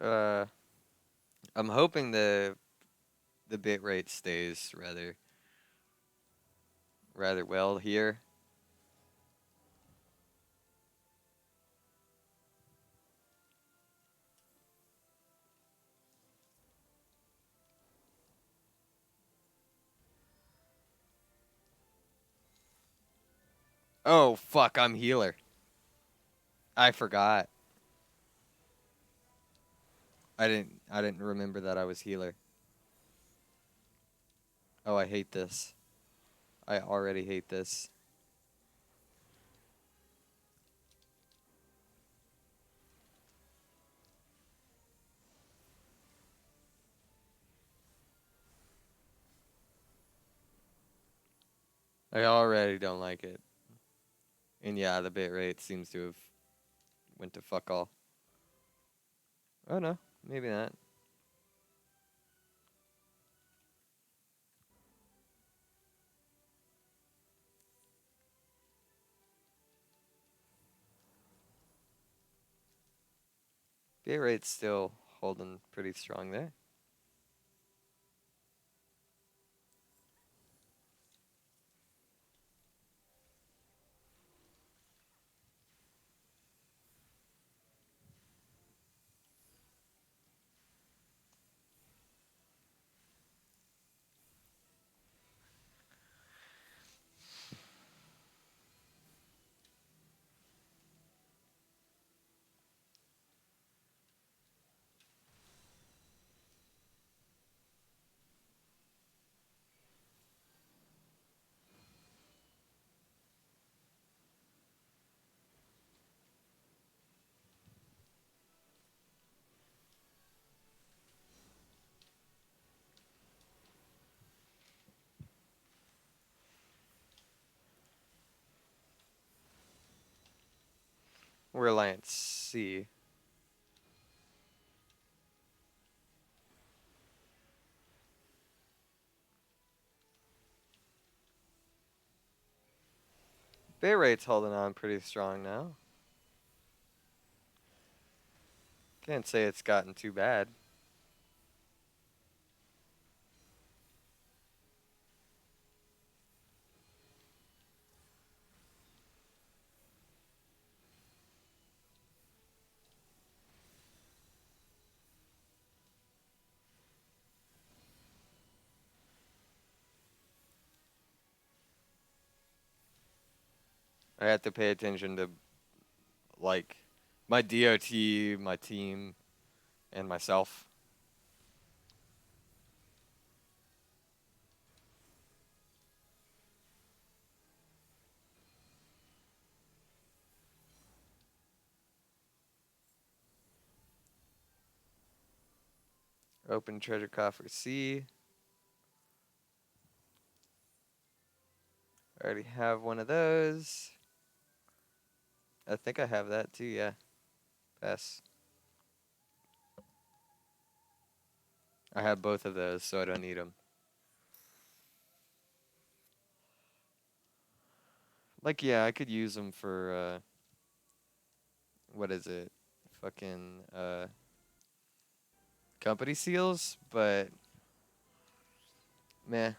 Uh, I'm hoping the bit rate stays rather well here. Oh fuck, I'm healer. I forgot. I didn't remember that I was healer. Oh, I hate this. I already hate this. I already don't like it. And yeah, the bit rate seems to have went to fuck all. Oh no, maybe not. Bit rate's still holding pretty strong there. We're Alliance C. Bit rate's holding on pretty strong now. Can't say it's gotten too bad. I have to pay attention to like my DOT, my team, and myself. Open treasure coffer C. I already have one of those. I think I have that too, yeah. Pass. I have both of those, so I don't need them. Like, yeah, I could use them for, what is it? Fucking, company seals, but, meh.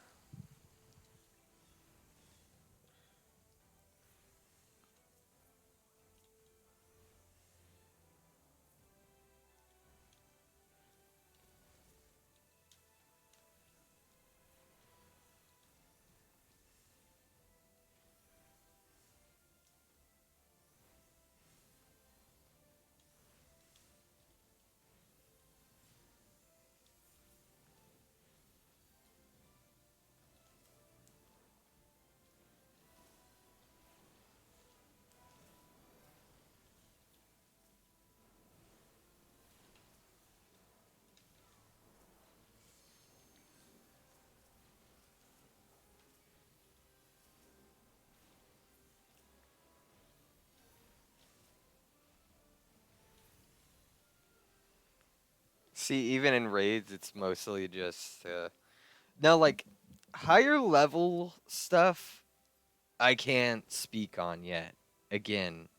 See, even in raids, it's mostly just now like higher level stuff. I can't speak on yet. Again,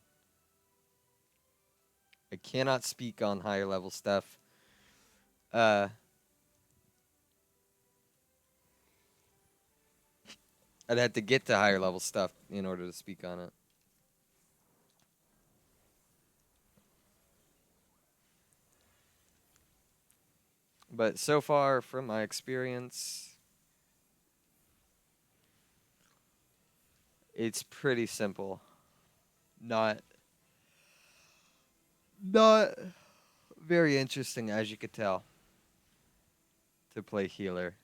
I cannot speak on higher level stuff. Uh, I'd have to get to higher level stuff in order to speak on it. But so far, from my experience, it's pretty simple. Not not very interesting, as you could tell, to play healer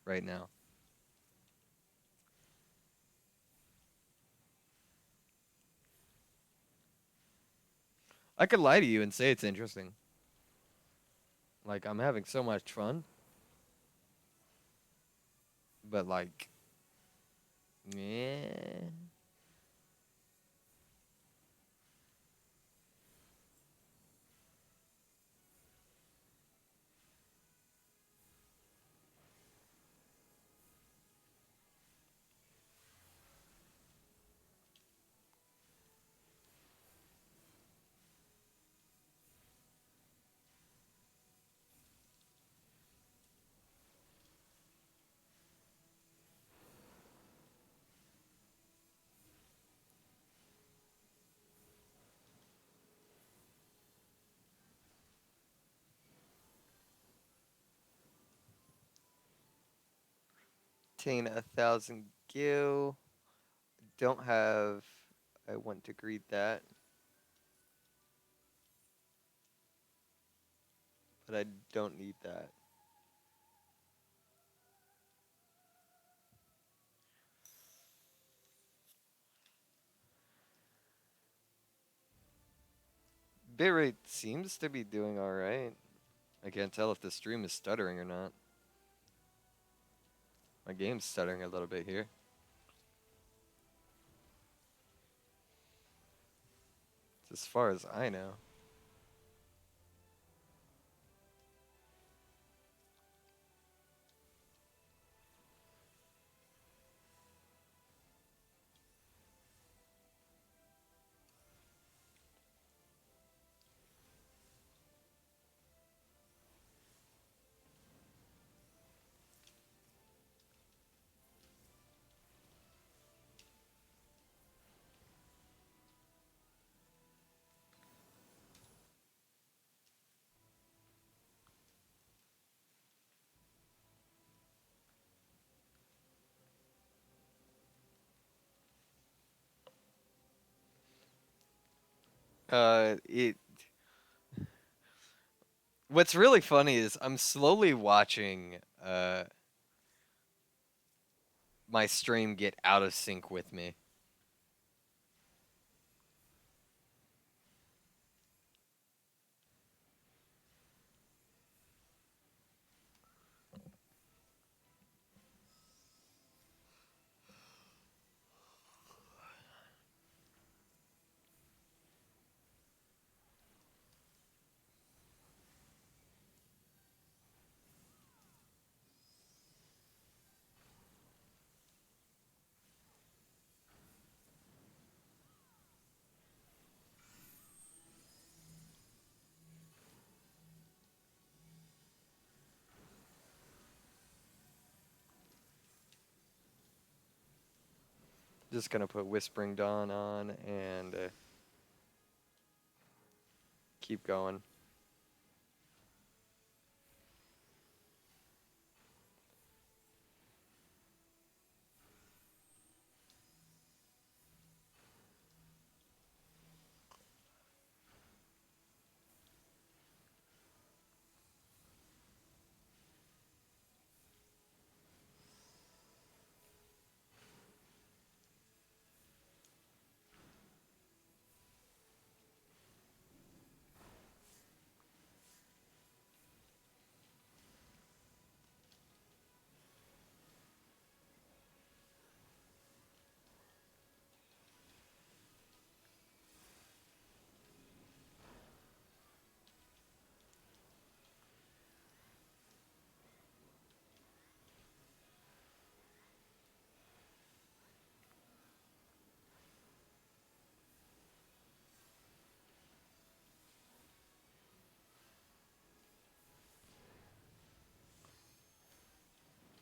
right now. I could lie to you and say it's interesting. Like I'm having so much fun, but like, yeah. 1,000 gil. Don't have. I want to greet that, but I don't need that. Bitrate seems to be doing alright. I can't tell if the stream is stuttering or not. My game's stuttering a little bit here. As far as I know. It. What's really funny is I'm slowly watching my stream get out of sync with me. Just gonna put Whispering Dawn on and keep going.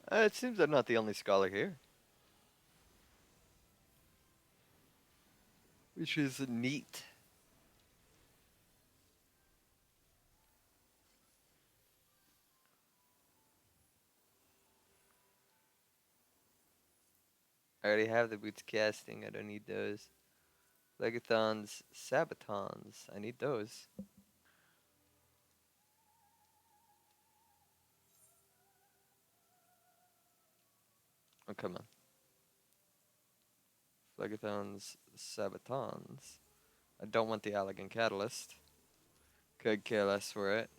It seems I'm not the only scholar here, which is neat. I already have the boots casting. I don't need those. Legathons, Sabatons. I need those. Oh, come on. Legathons, Sabatons. I don't want the Elegant Catalyst. Could care less for it.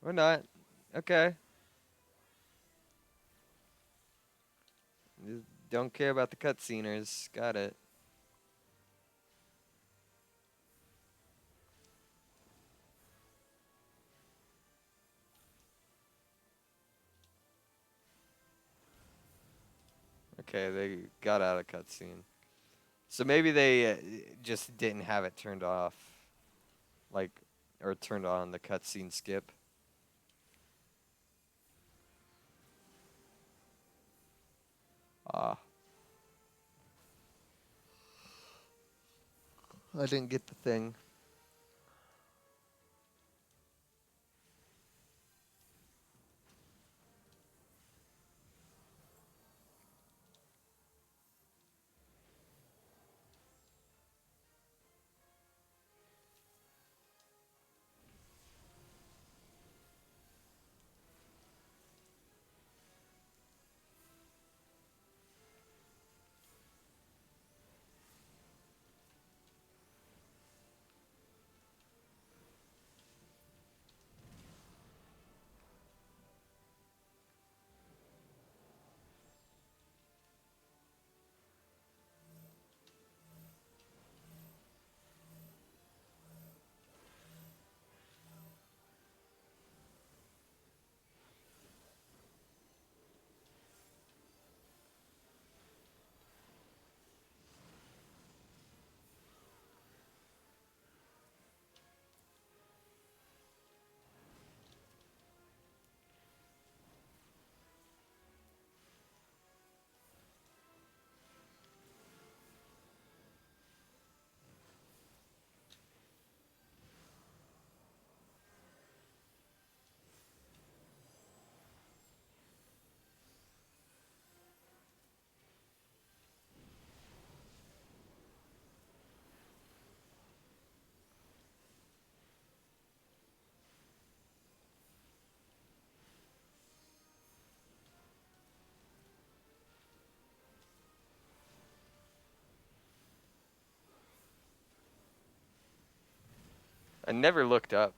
Or not. Okay. Just don't care about the cutsceners. Got it. Okay, they got out of cutscene. So maybe they just didn't have it turned off. Like, or turned on the cutscene skip. Ah. I didn't get the thing. I never looked up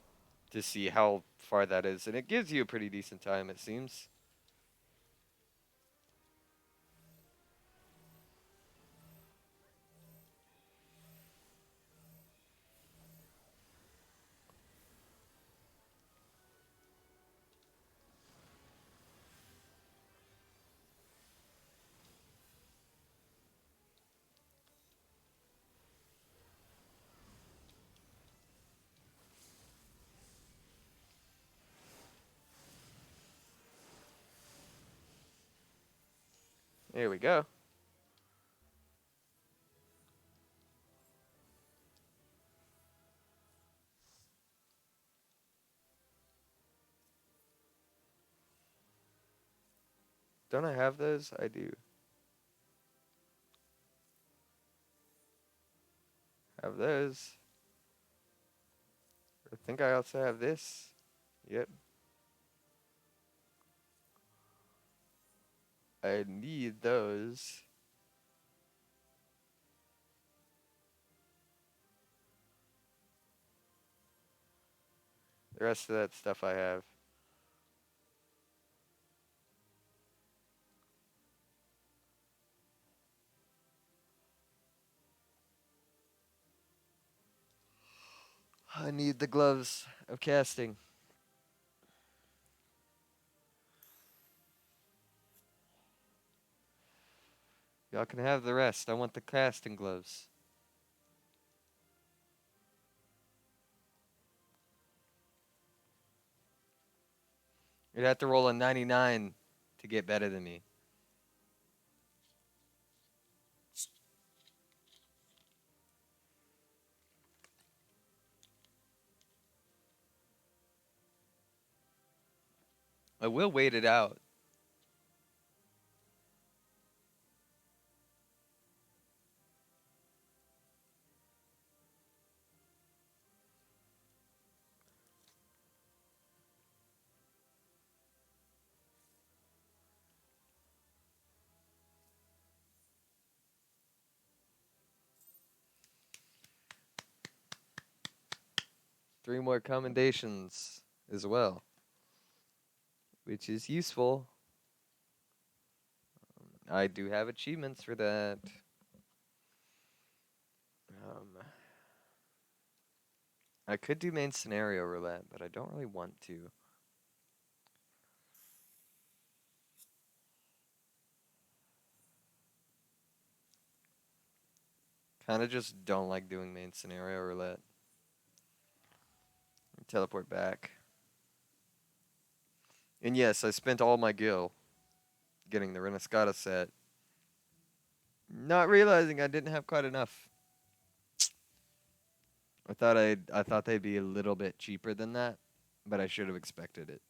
to see how far that is, and it gives you a pretty decent time, it seems. Here we go. Don't I have those? I do. Have those. I think I also have this. Yep. I need those. The rest of that stuff I have. I need the gloves of casting. Y'all can have the rest. I want the casting gloves. You'd have to roll a 99 to get better than me. I will wait it out. Three more commendations as well, which is useful. I do have achievements for that. I could do main scenario roulette, but I don't really want to. Kind of just don't like doing main scenario roulette. Teleport back. And yes, I spent all my gil getting the Renescata set, not realizing I didn't have quite enough. I thought they'd be a little bit cheaper than that, but I should have expected it.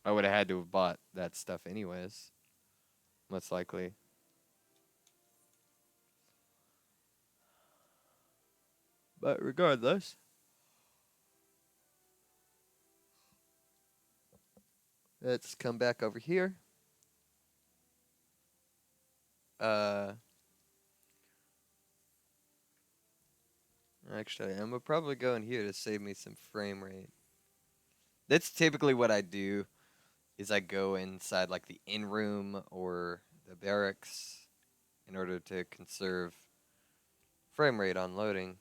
I would have had to have bought that stuff anyways, most likely. But regardless, let's come back over here. Actually, I'm gonna probably go in here to save me some frame rate. That's typically what I do, is I go inside like the in room or the barracks in order to conserve frame rate on loading.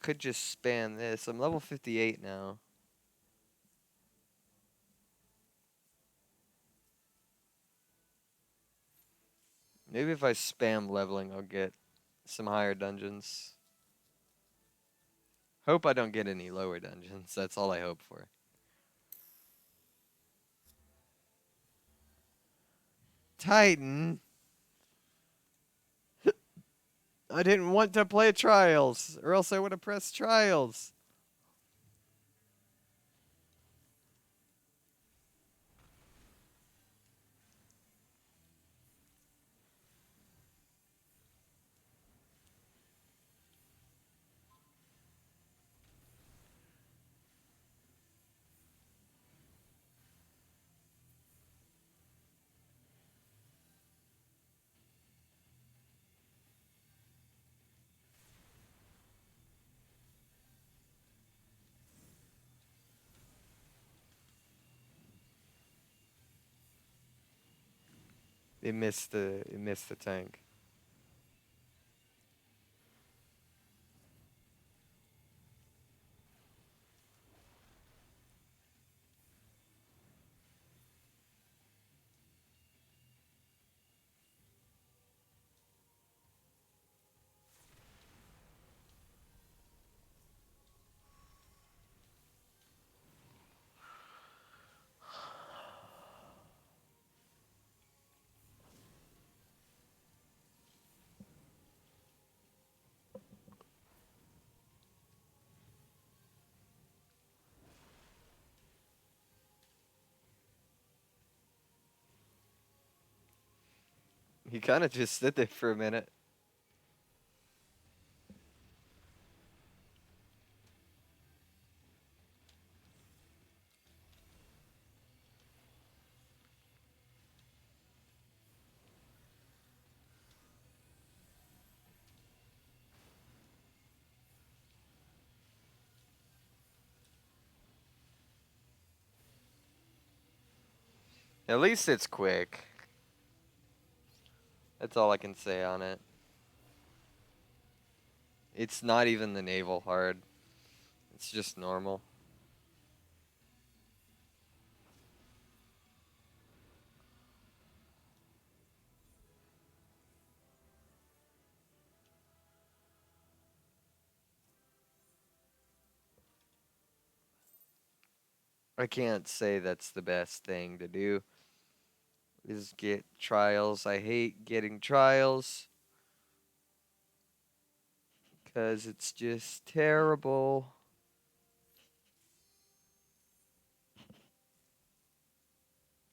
Could just spam this. I'm level 58 now. Maybe if I spam leveling, I'll get some higher dungeons. Hope I don't get any lower dungeons. That's all I hope for. Titan? I didn't want to play Trials, or else I would have pressed Trials. It missed the tank. He kind of just stood there for a minute. At least it's quick. That's all I can say on it. It's not even the naval hard. It's just normal. I can't say that's the best thing to do, is get trials. I hate getting trials because it's just terrible.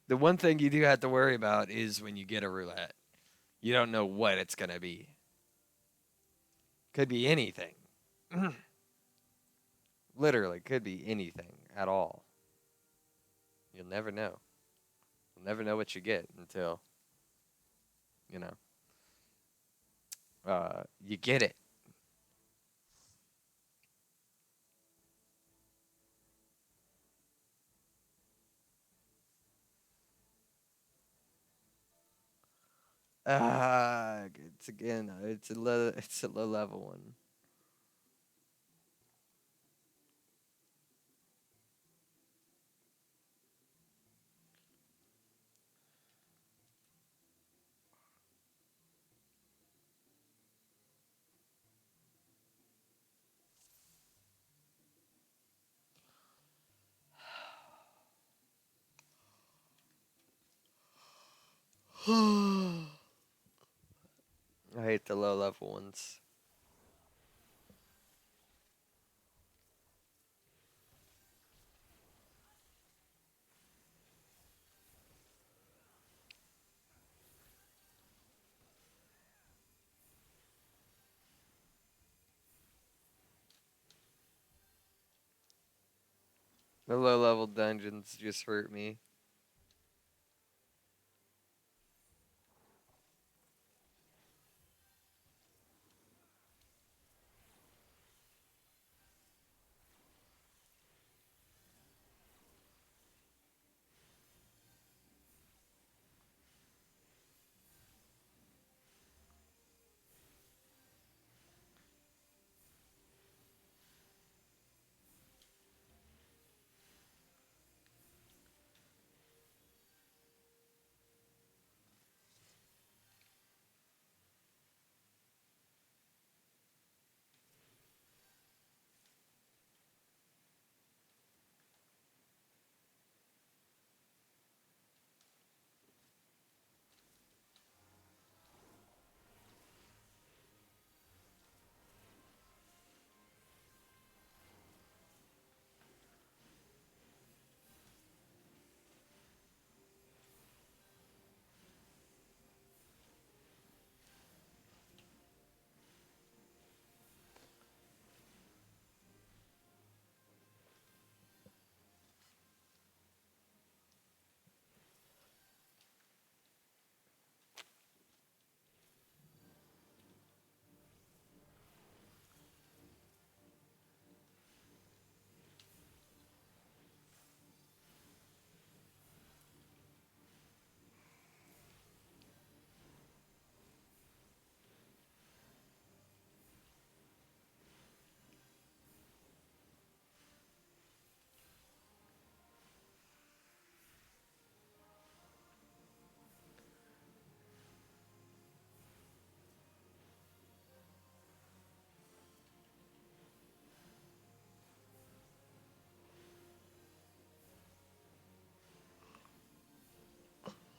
The one thing you do have to worry about is when you get a roulette. You don't know what it's going to be. Could be anything. Literally, could be anything at all. You'll never know. You'll never know what you get until, you know, you get it. It's again, it's a low level one. I hate the low level ones. The low level dungeons just hurt me.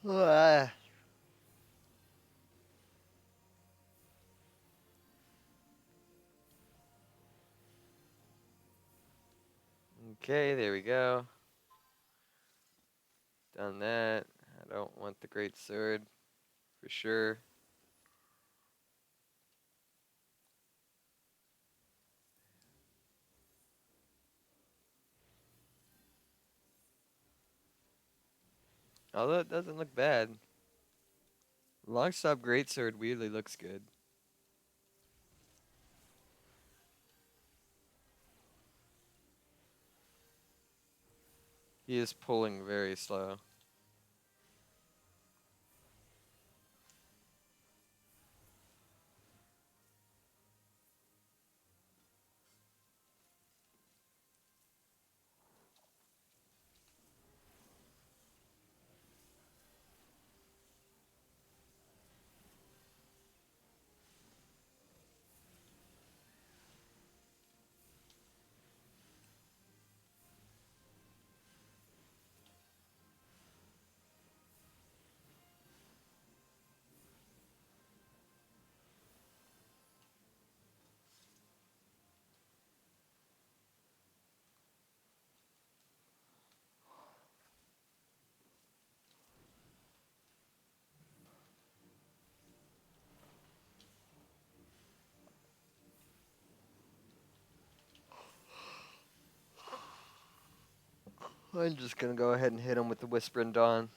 Ah. Okay, there we go. Done that. I don't want the great sword for sure. Although it doesn't look bad. Longstop greatsword weirdly looks good. He is pulling very slow. I'm just gonna go ahead and hit him with the Whispering Dawn.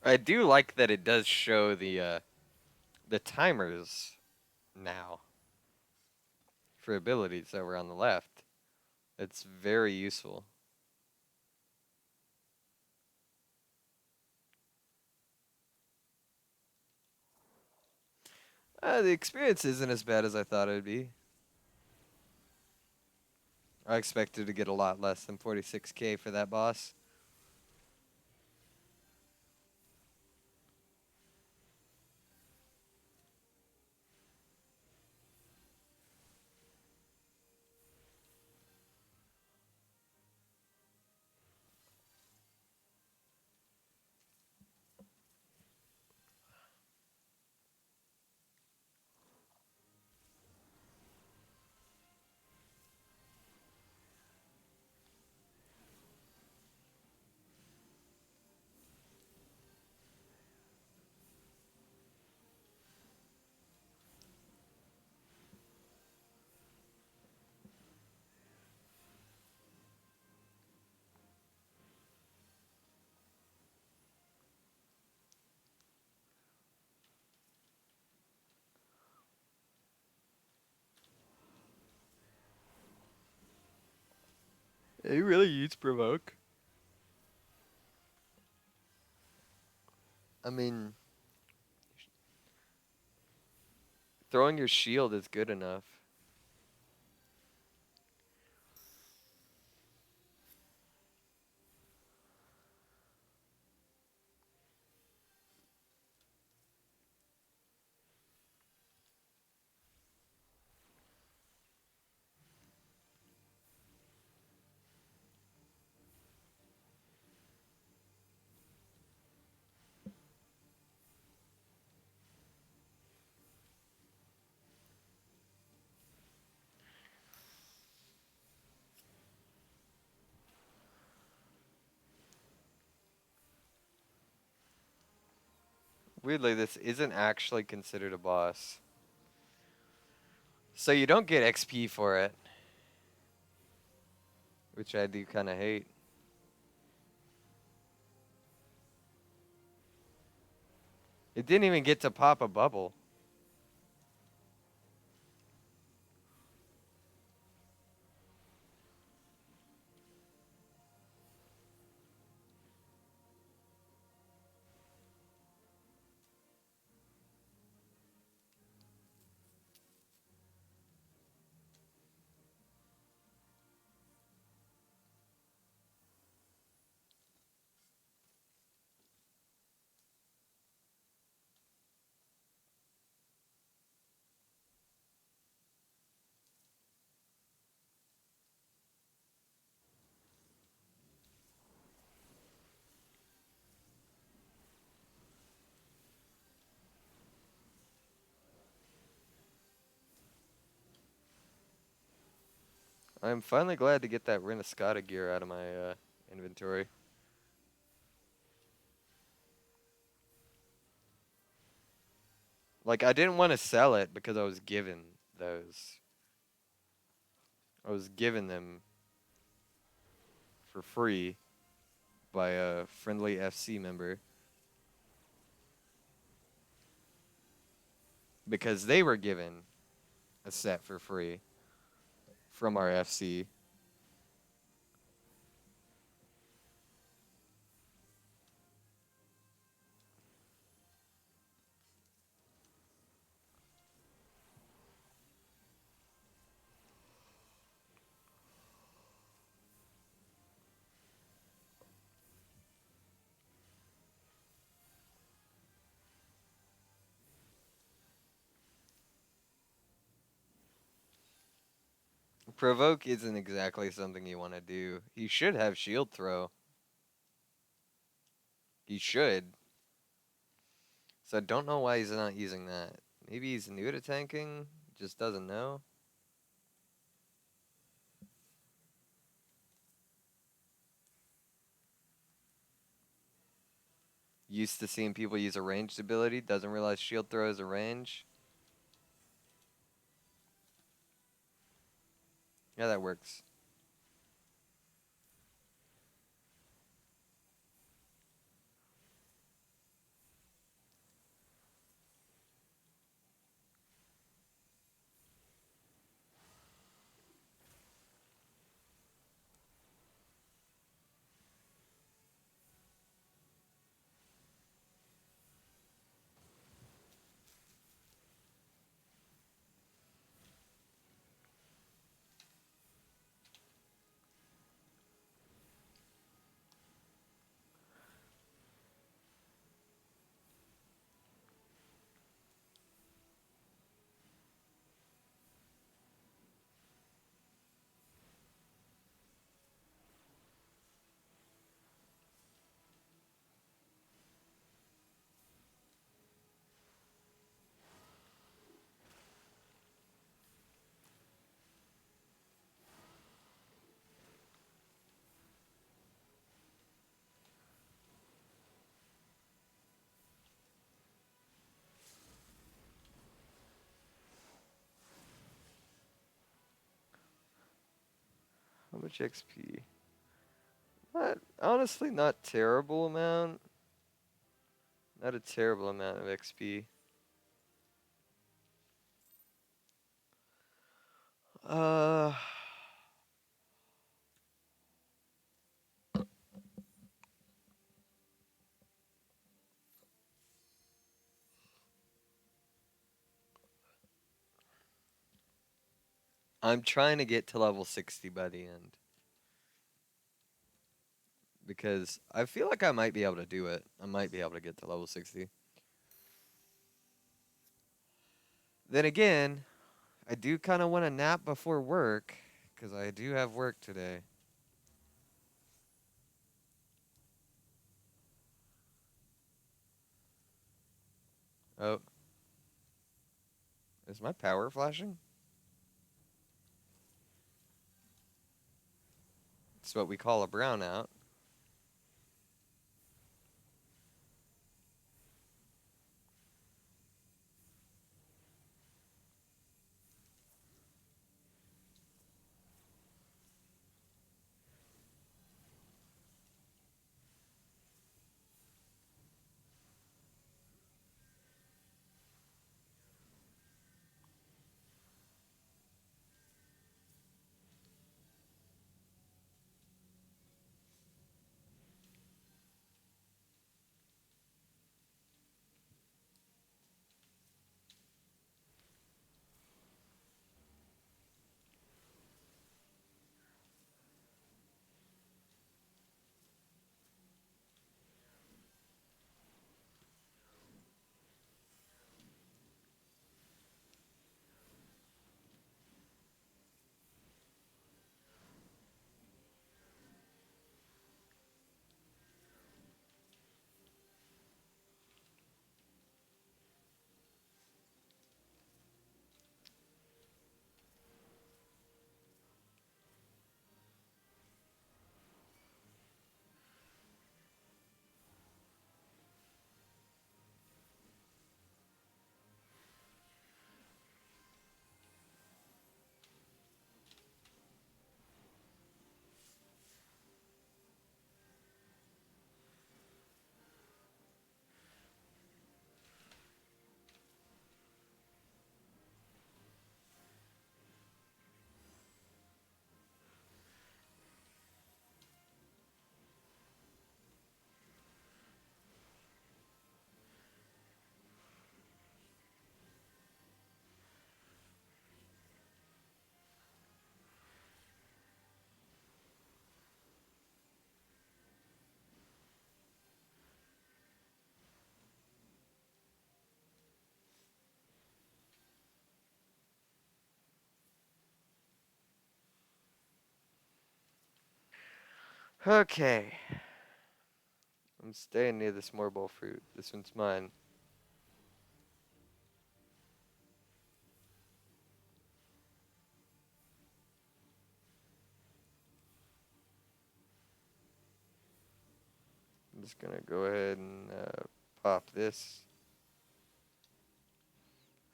I do like that it does show the timers now for abilities over on the left. It's very useful. The experience isn't as bad as I thought it would be. I expected to get a lot less than 46k for that boss. He really eats provoke. I mean, throwing your shield is good enough. Weirdly, this isn't actually considered a boss. So you don't get XP for it, which I do kind of hate. It didn't even get to pop a bubble. I'm finally glad to get that Renescata gear out of my inventory. Like, I didn't want to sell it because I was given those. I was given them for free by a friendly FC member because they were given a set for free from our FC. Provoke isn't exactly something you want to do. He should have shield throw. He should. So I don't know why he's not using that. Maybe he's new to tanking, just doesn't know. Used to seeing people use a ranged ability, doesn't realize shield throw is a range. Yeah, that works. How much XP? Not, honestly, not terrible amount. Not a terrible amount of XP. Uh, I'm trying to get to level 60 by the end. Because I feel like I might be able to do it. I might be able to get to level 60. Then again, I do kind of want to nap before work. Because I do have work today. Oh, is my power flashing? It's what we call a brownout. Okay. I'm staying near this marble fruit. This one's mine. I'm just gonna go ahead and pop this.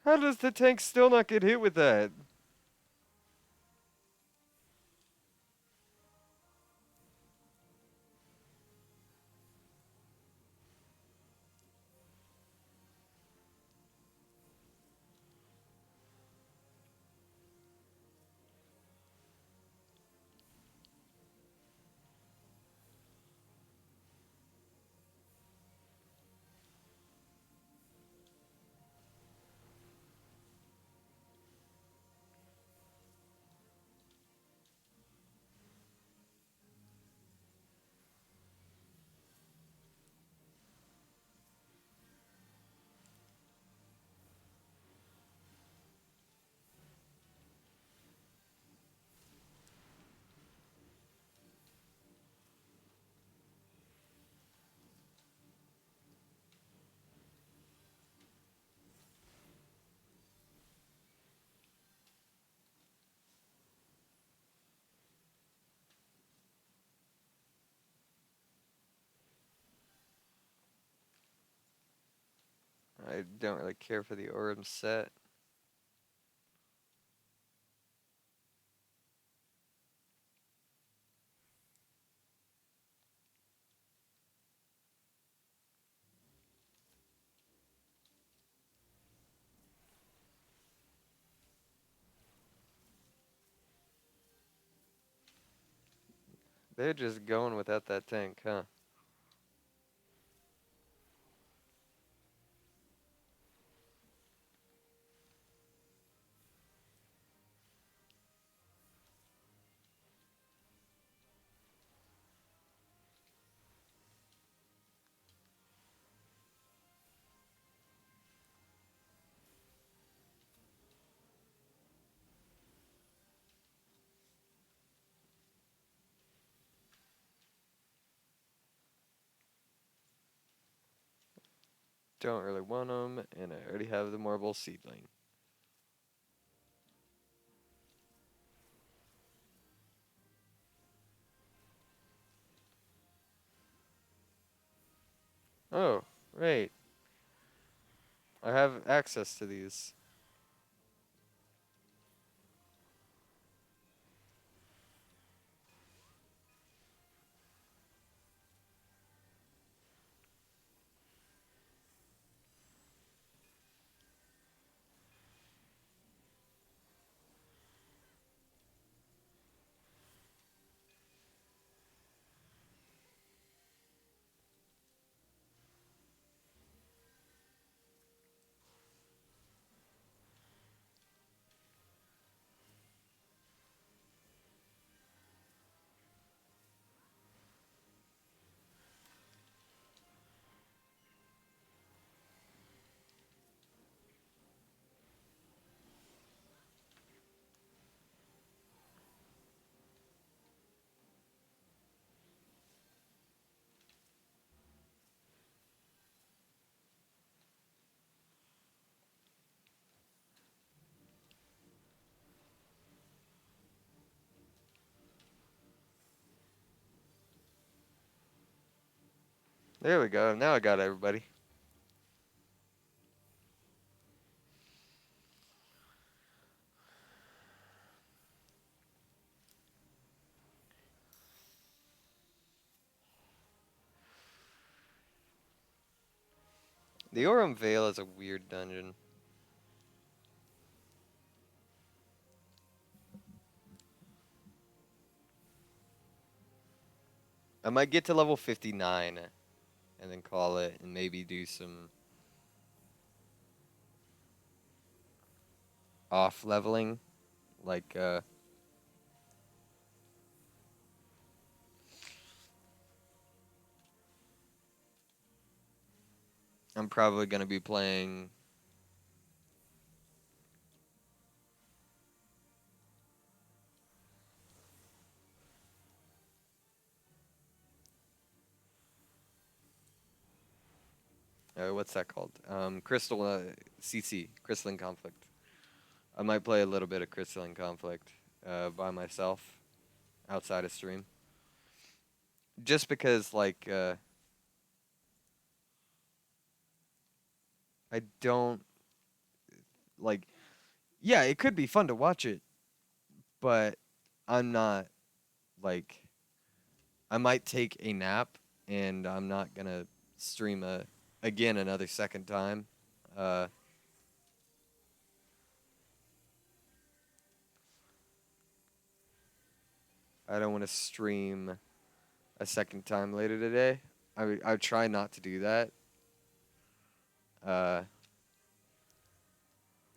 How does the tank still not get hit with that? I don't really care for the Orem set. They're just going without that tank, huh? Don't really want them, and I already have the marble seedling. Oh, right. I have access to these. There we go. Now I got everybody. The Orem Vale is a weird dungeon. I might get to level 59 and then call it and maybe do some off leveling. Like, I'm probably going to be playing. What's that called? Crystal CC, Crystalline Conflict. I might play a little bit of Crystalline Conflict by myself outside of stream, just because I don't like. Yeah, it could be fun to watch it, but I'm not like I might take a nap and I'm not gonna stream again another second time. Uh, I don't want to stream a second time later today. I would try not to do that. Uh,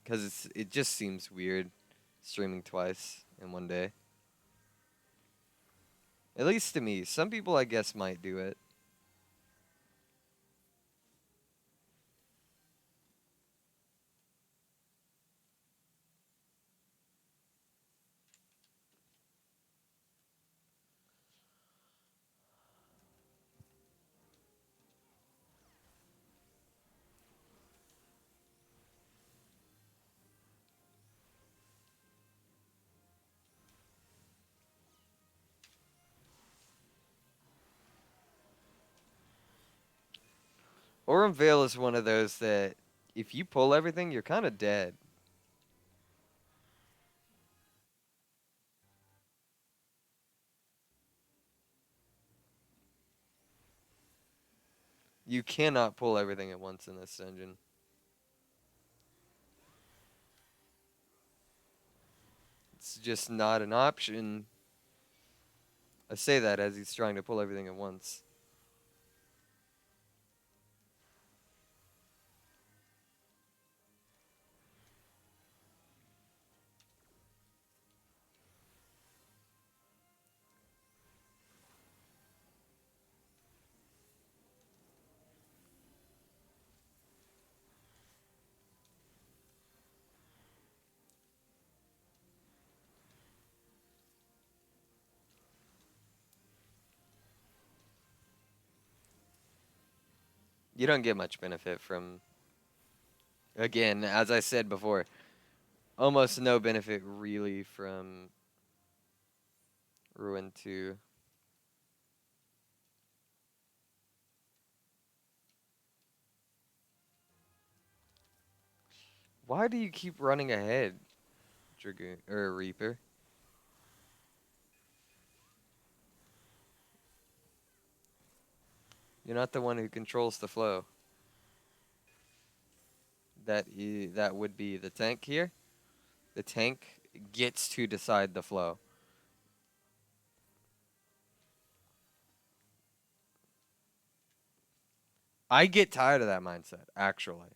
because it just seems weird streaming twice in one day. At least to me. Some people I guess might do it. Aurum Vale is one of those that if you pull everything, you're kind of dead. You cannot pull everything at once in this dungeon. It's just not an option. I say that as he's trying to pull everything at once. You don't get much benefit from, again, as I said before, almost no benefit really from Ruin 2. Why do you keep running ahead, Dragoon or Reaper? You're not the one who controls the flow. That would be the tank here. The tank gets to decide the flow. I get tired of that mindset, actually.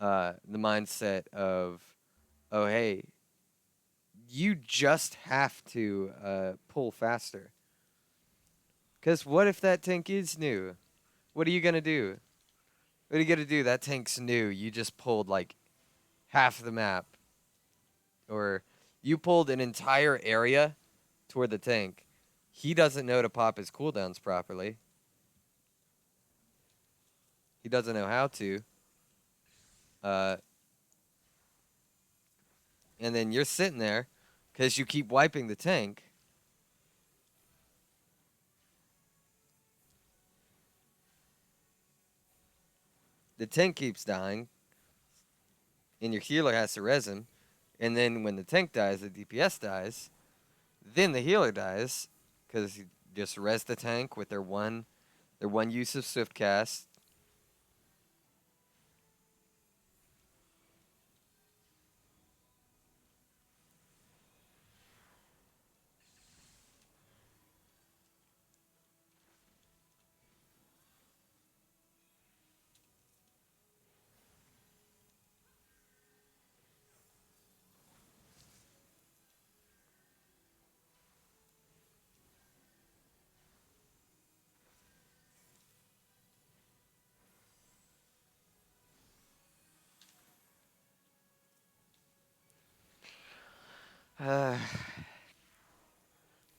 The mindset of, oh, hey, you just have to pull faster. Because what if that tank is new? What are you going to do? What are you going to do? That tank's new. You just pulled like half the map. Or you pulled an entire area toward the tank. He doesn't know to pop his cooldowns properly. He doesn't know how to. Uh, and then you're sitting there because you keep wiping the tank. The tank keeps dying, and your healer has to res him. And then when the tank dies, the DPS dies. Then the healer dies because you just res the tank with their one use of Swift Cast.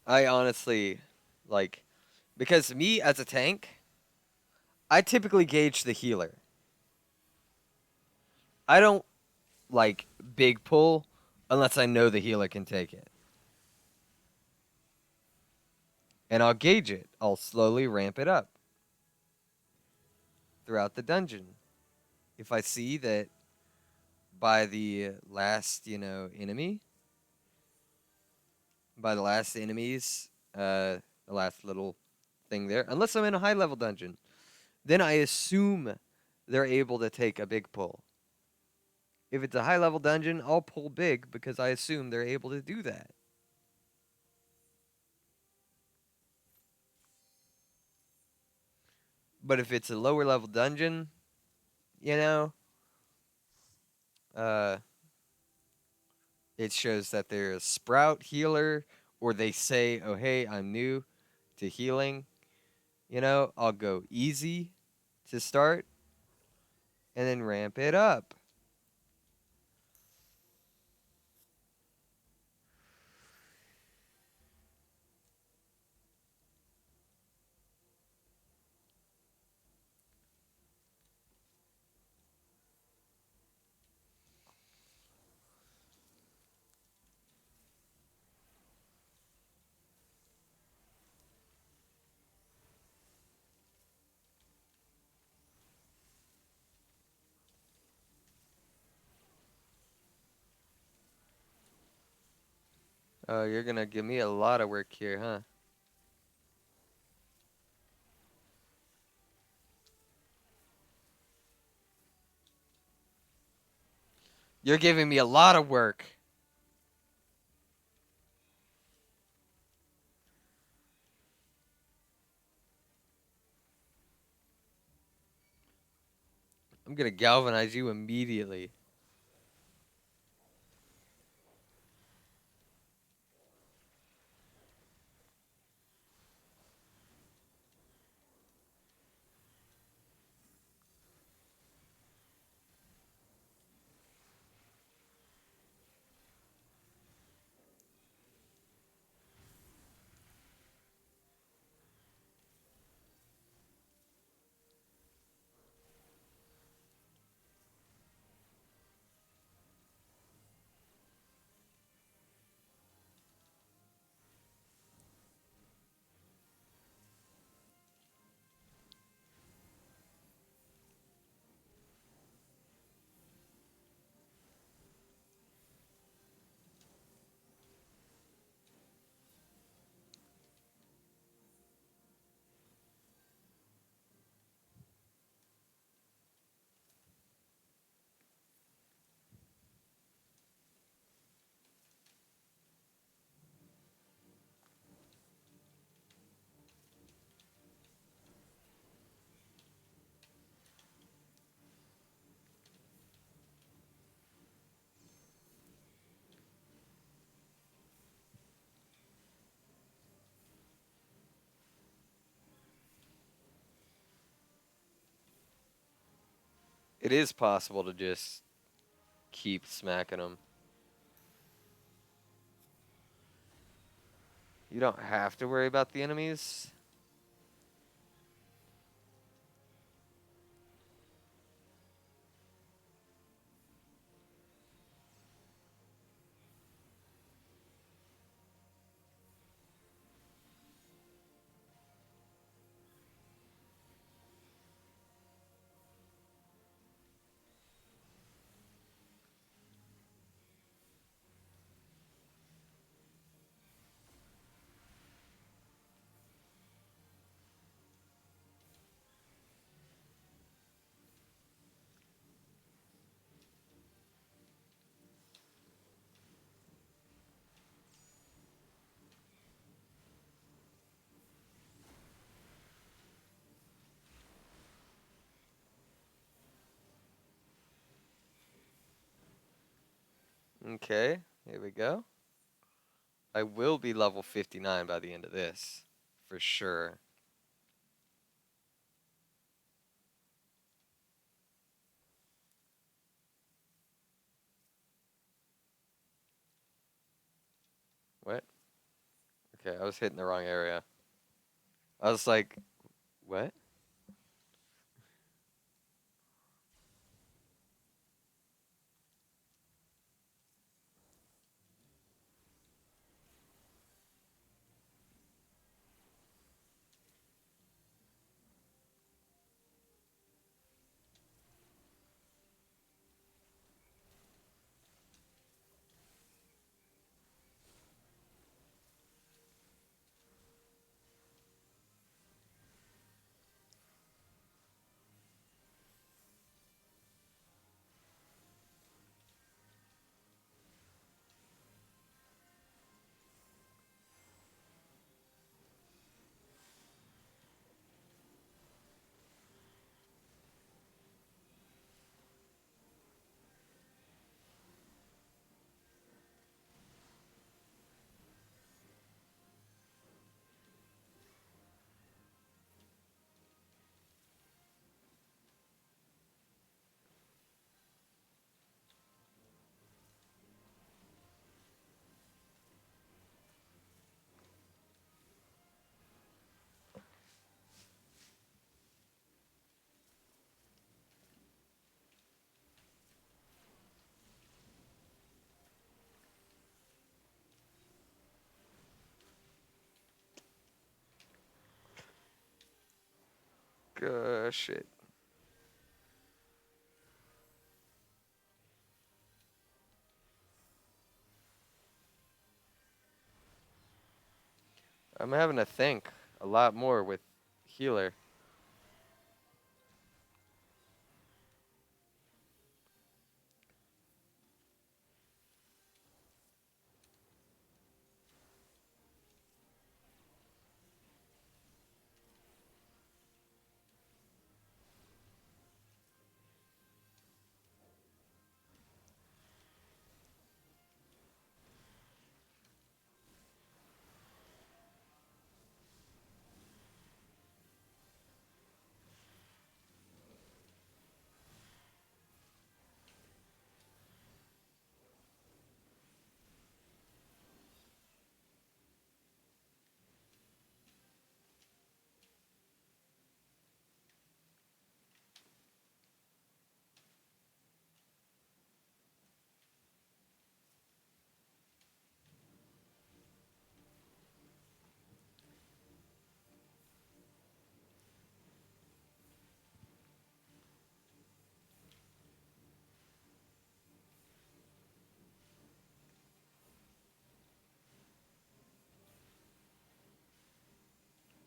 I honestly, like, because me as a tank, I typically gauge the healer. I don't like big pull unless I know the healer can take it. And I'll gauge it. I'll slowly ramp it up throughout the dungeon. If I see that by the last, enemy, by the last enemies, the last little thing there, unless I'm in a high level dungeon, then I assume they're able to take a big pull. If it's a high level dungeon, I'll pull big because I assume they're able to do that. But if it's a lower level dungeon, you know, uh, it shows that they're a sprout healer, or they say, oh, hey, I'm new to healing. I'll go easy to start and then ramp it up. Oh, you're going to give me a lot of work here, huh? You're giving me a lot of work. I'm going to galvanize you immediately. It is possible to just keep smacking them. You don't have to worry about the enemies. Okay, here we go. I will be level 59 by the end of this, for sure. What? Okay, I was hitting the wrong area. I was like, what? Shit. I'm having to think a lot more with healer.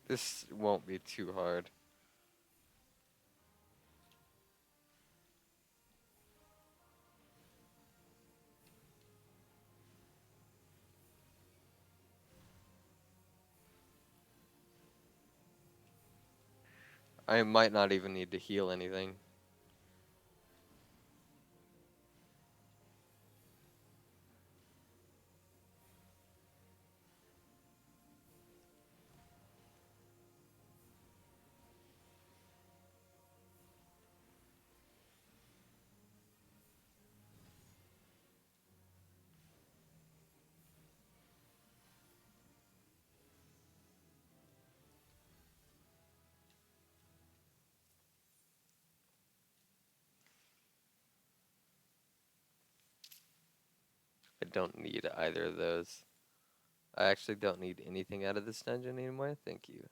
This won't be too hard. I might not even need to heal anything. I don't need either of those. I actually don't need anything out of this dungeon anymore. Thank you.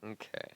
Okay.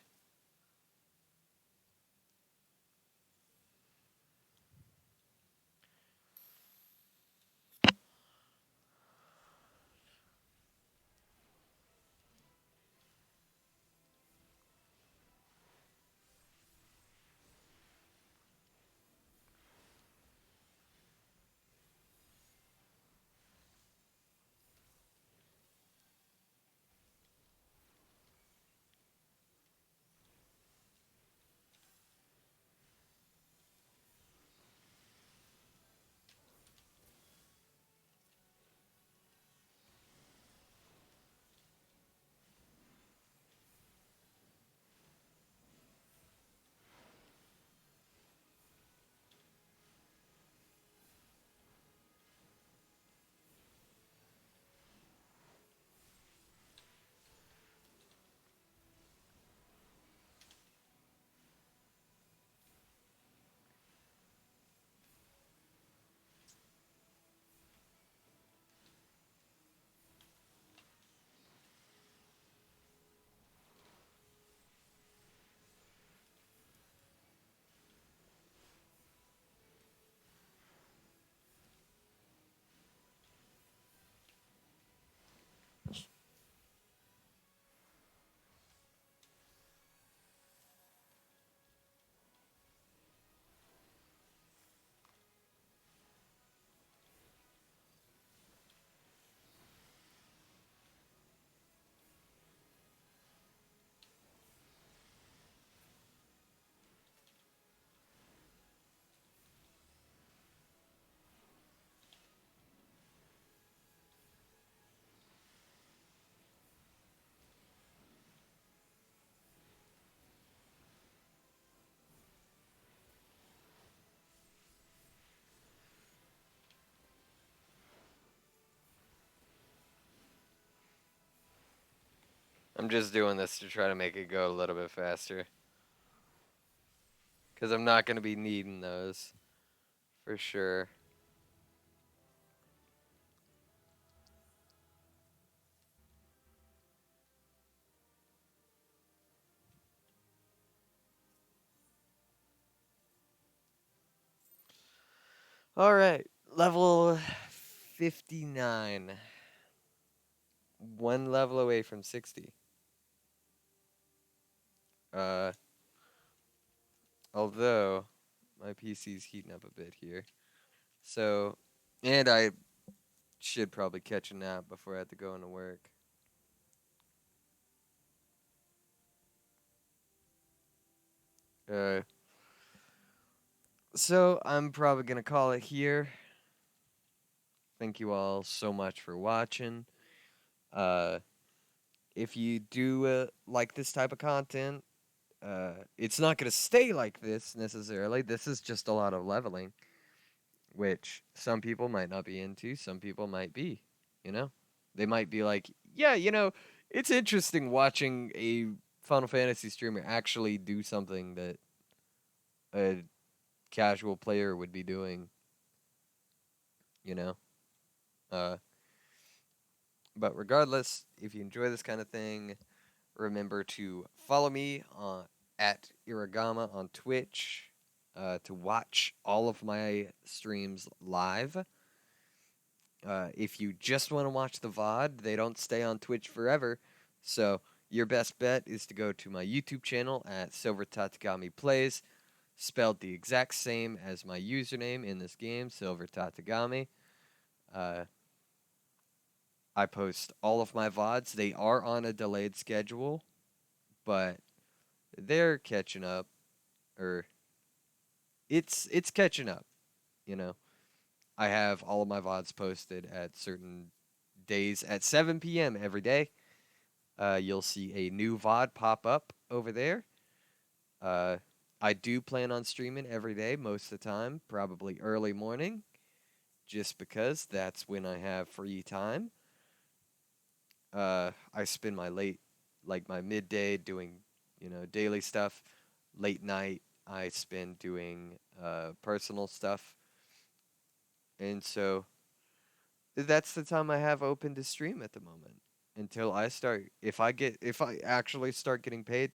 I'm just doing this to try to make it go a little bit faster. Because I'm not going to be needing those. For sure. Alright. Level 59. One level away from 60. Uh, although, my PC's heating up a bit here. So, and I should probably catch a nap before I have to go into work. Uh, so I'm probably gonna call it here. Thank you all so much for watching. Uh, if you do like this type of content, it's not gonna stay like this necessarily. This is just a lot of leveling, which some people might not be into. Some people might be. You know, they might be like, yeah, it's interesting watching a Final Fantasy streamer actually do something that a casual player would be doing, you know? Uh, but regardless, if you enjoy this kind of thing, remember to follow me at Iragama on Twitch to watch all of my streams live. If you just want to watch the VOD, they don't stay on Twitch forever. So your best bet is to go to my YouTube channel at Silver Tatagami Plays, spelled the exact same as my username in this game, Silver Tatagami. Uh, I post all of my VODs. They are on a delayed schedule, but they're catching up, or it's catching up, you know. I have all of my VODs posted at certain days at 7 p.m. every day. You'll see a new VOD pop up over there. Uh, I do plan on streaming every day most of the time, probably early morning, just because that's when I have free time. I spend my like my midday doing, daily stuff. Late night, I spend doing personal stuff. And so that's the time I have open to stream at the moment until if I actually start getting paid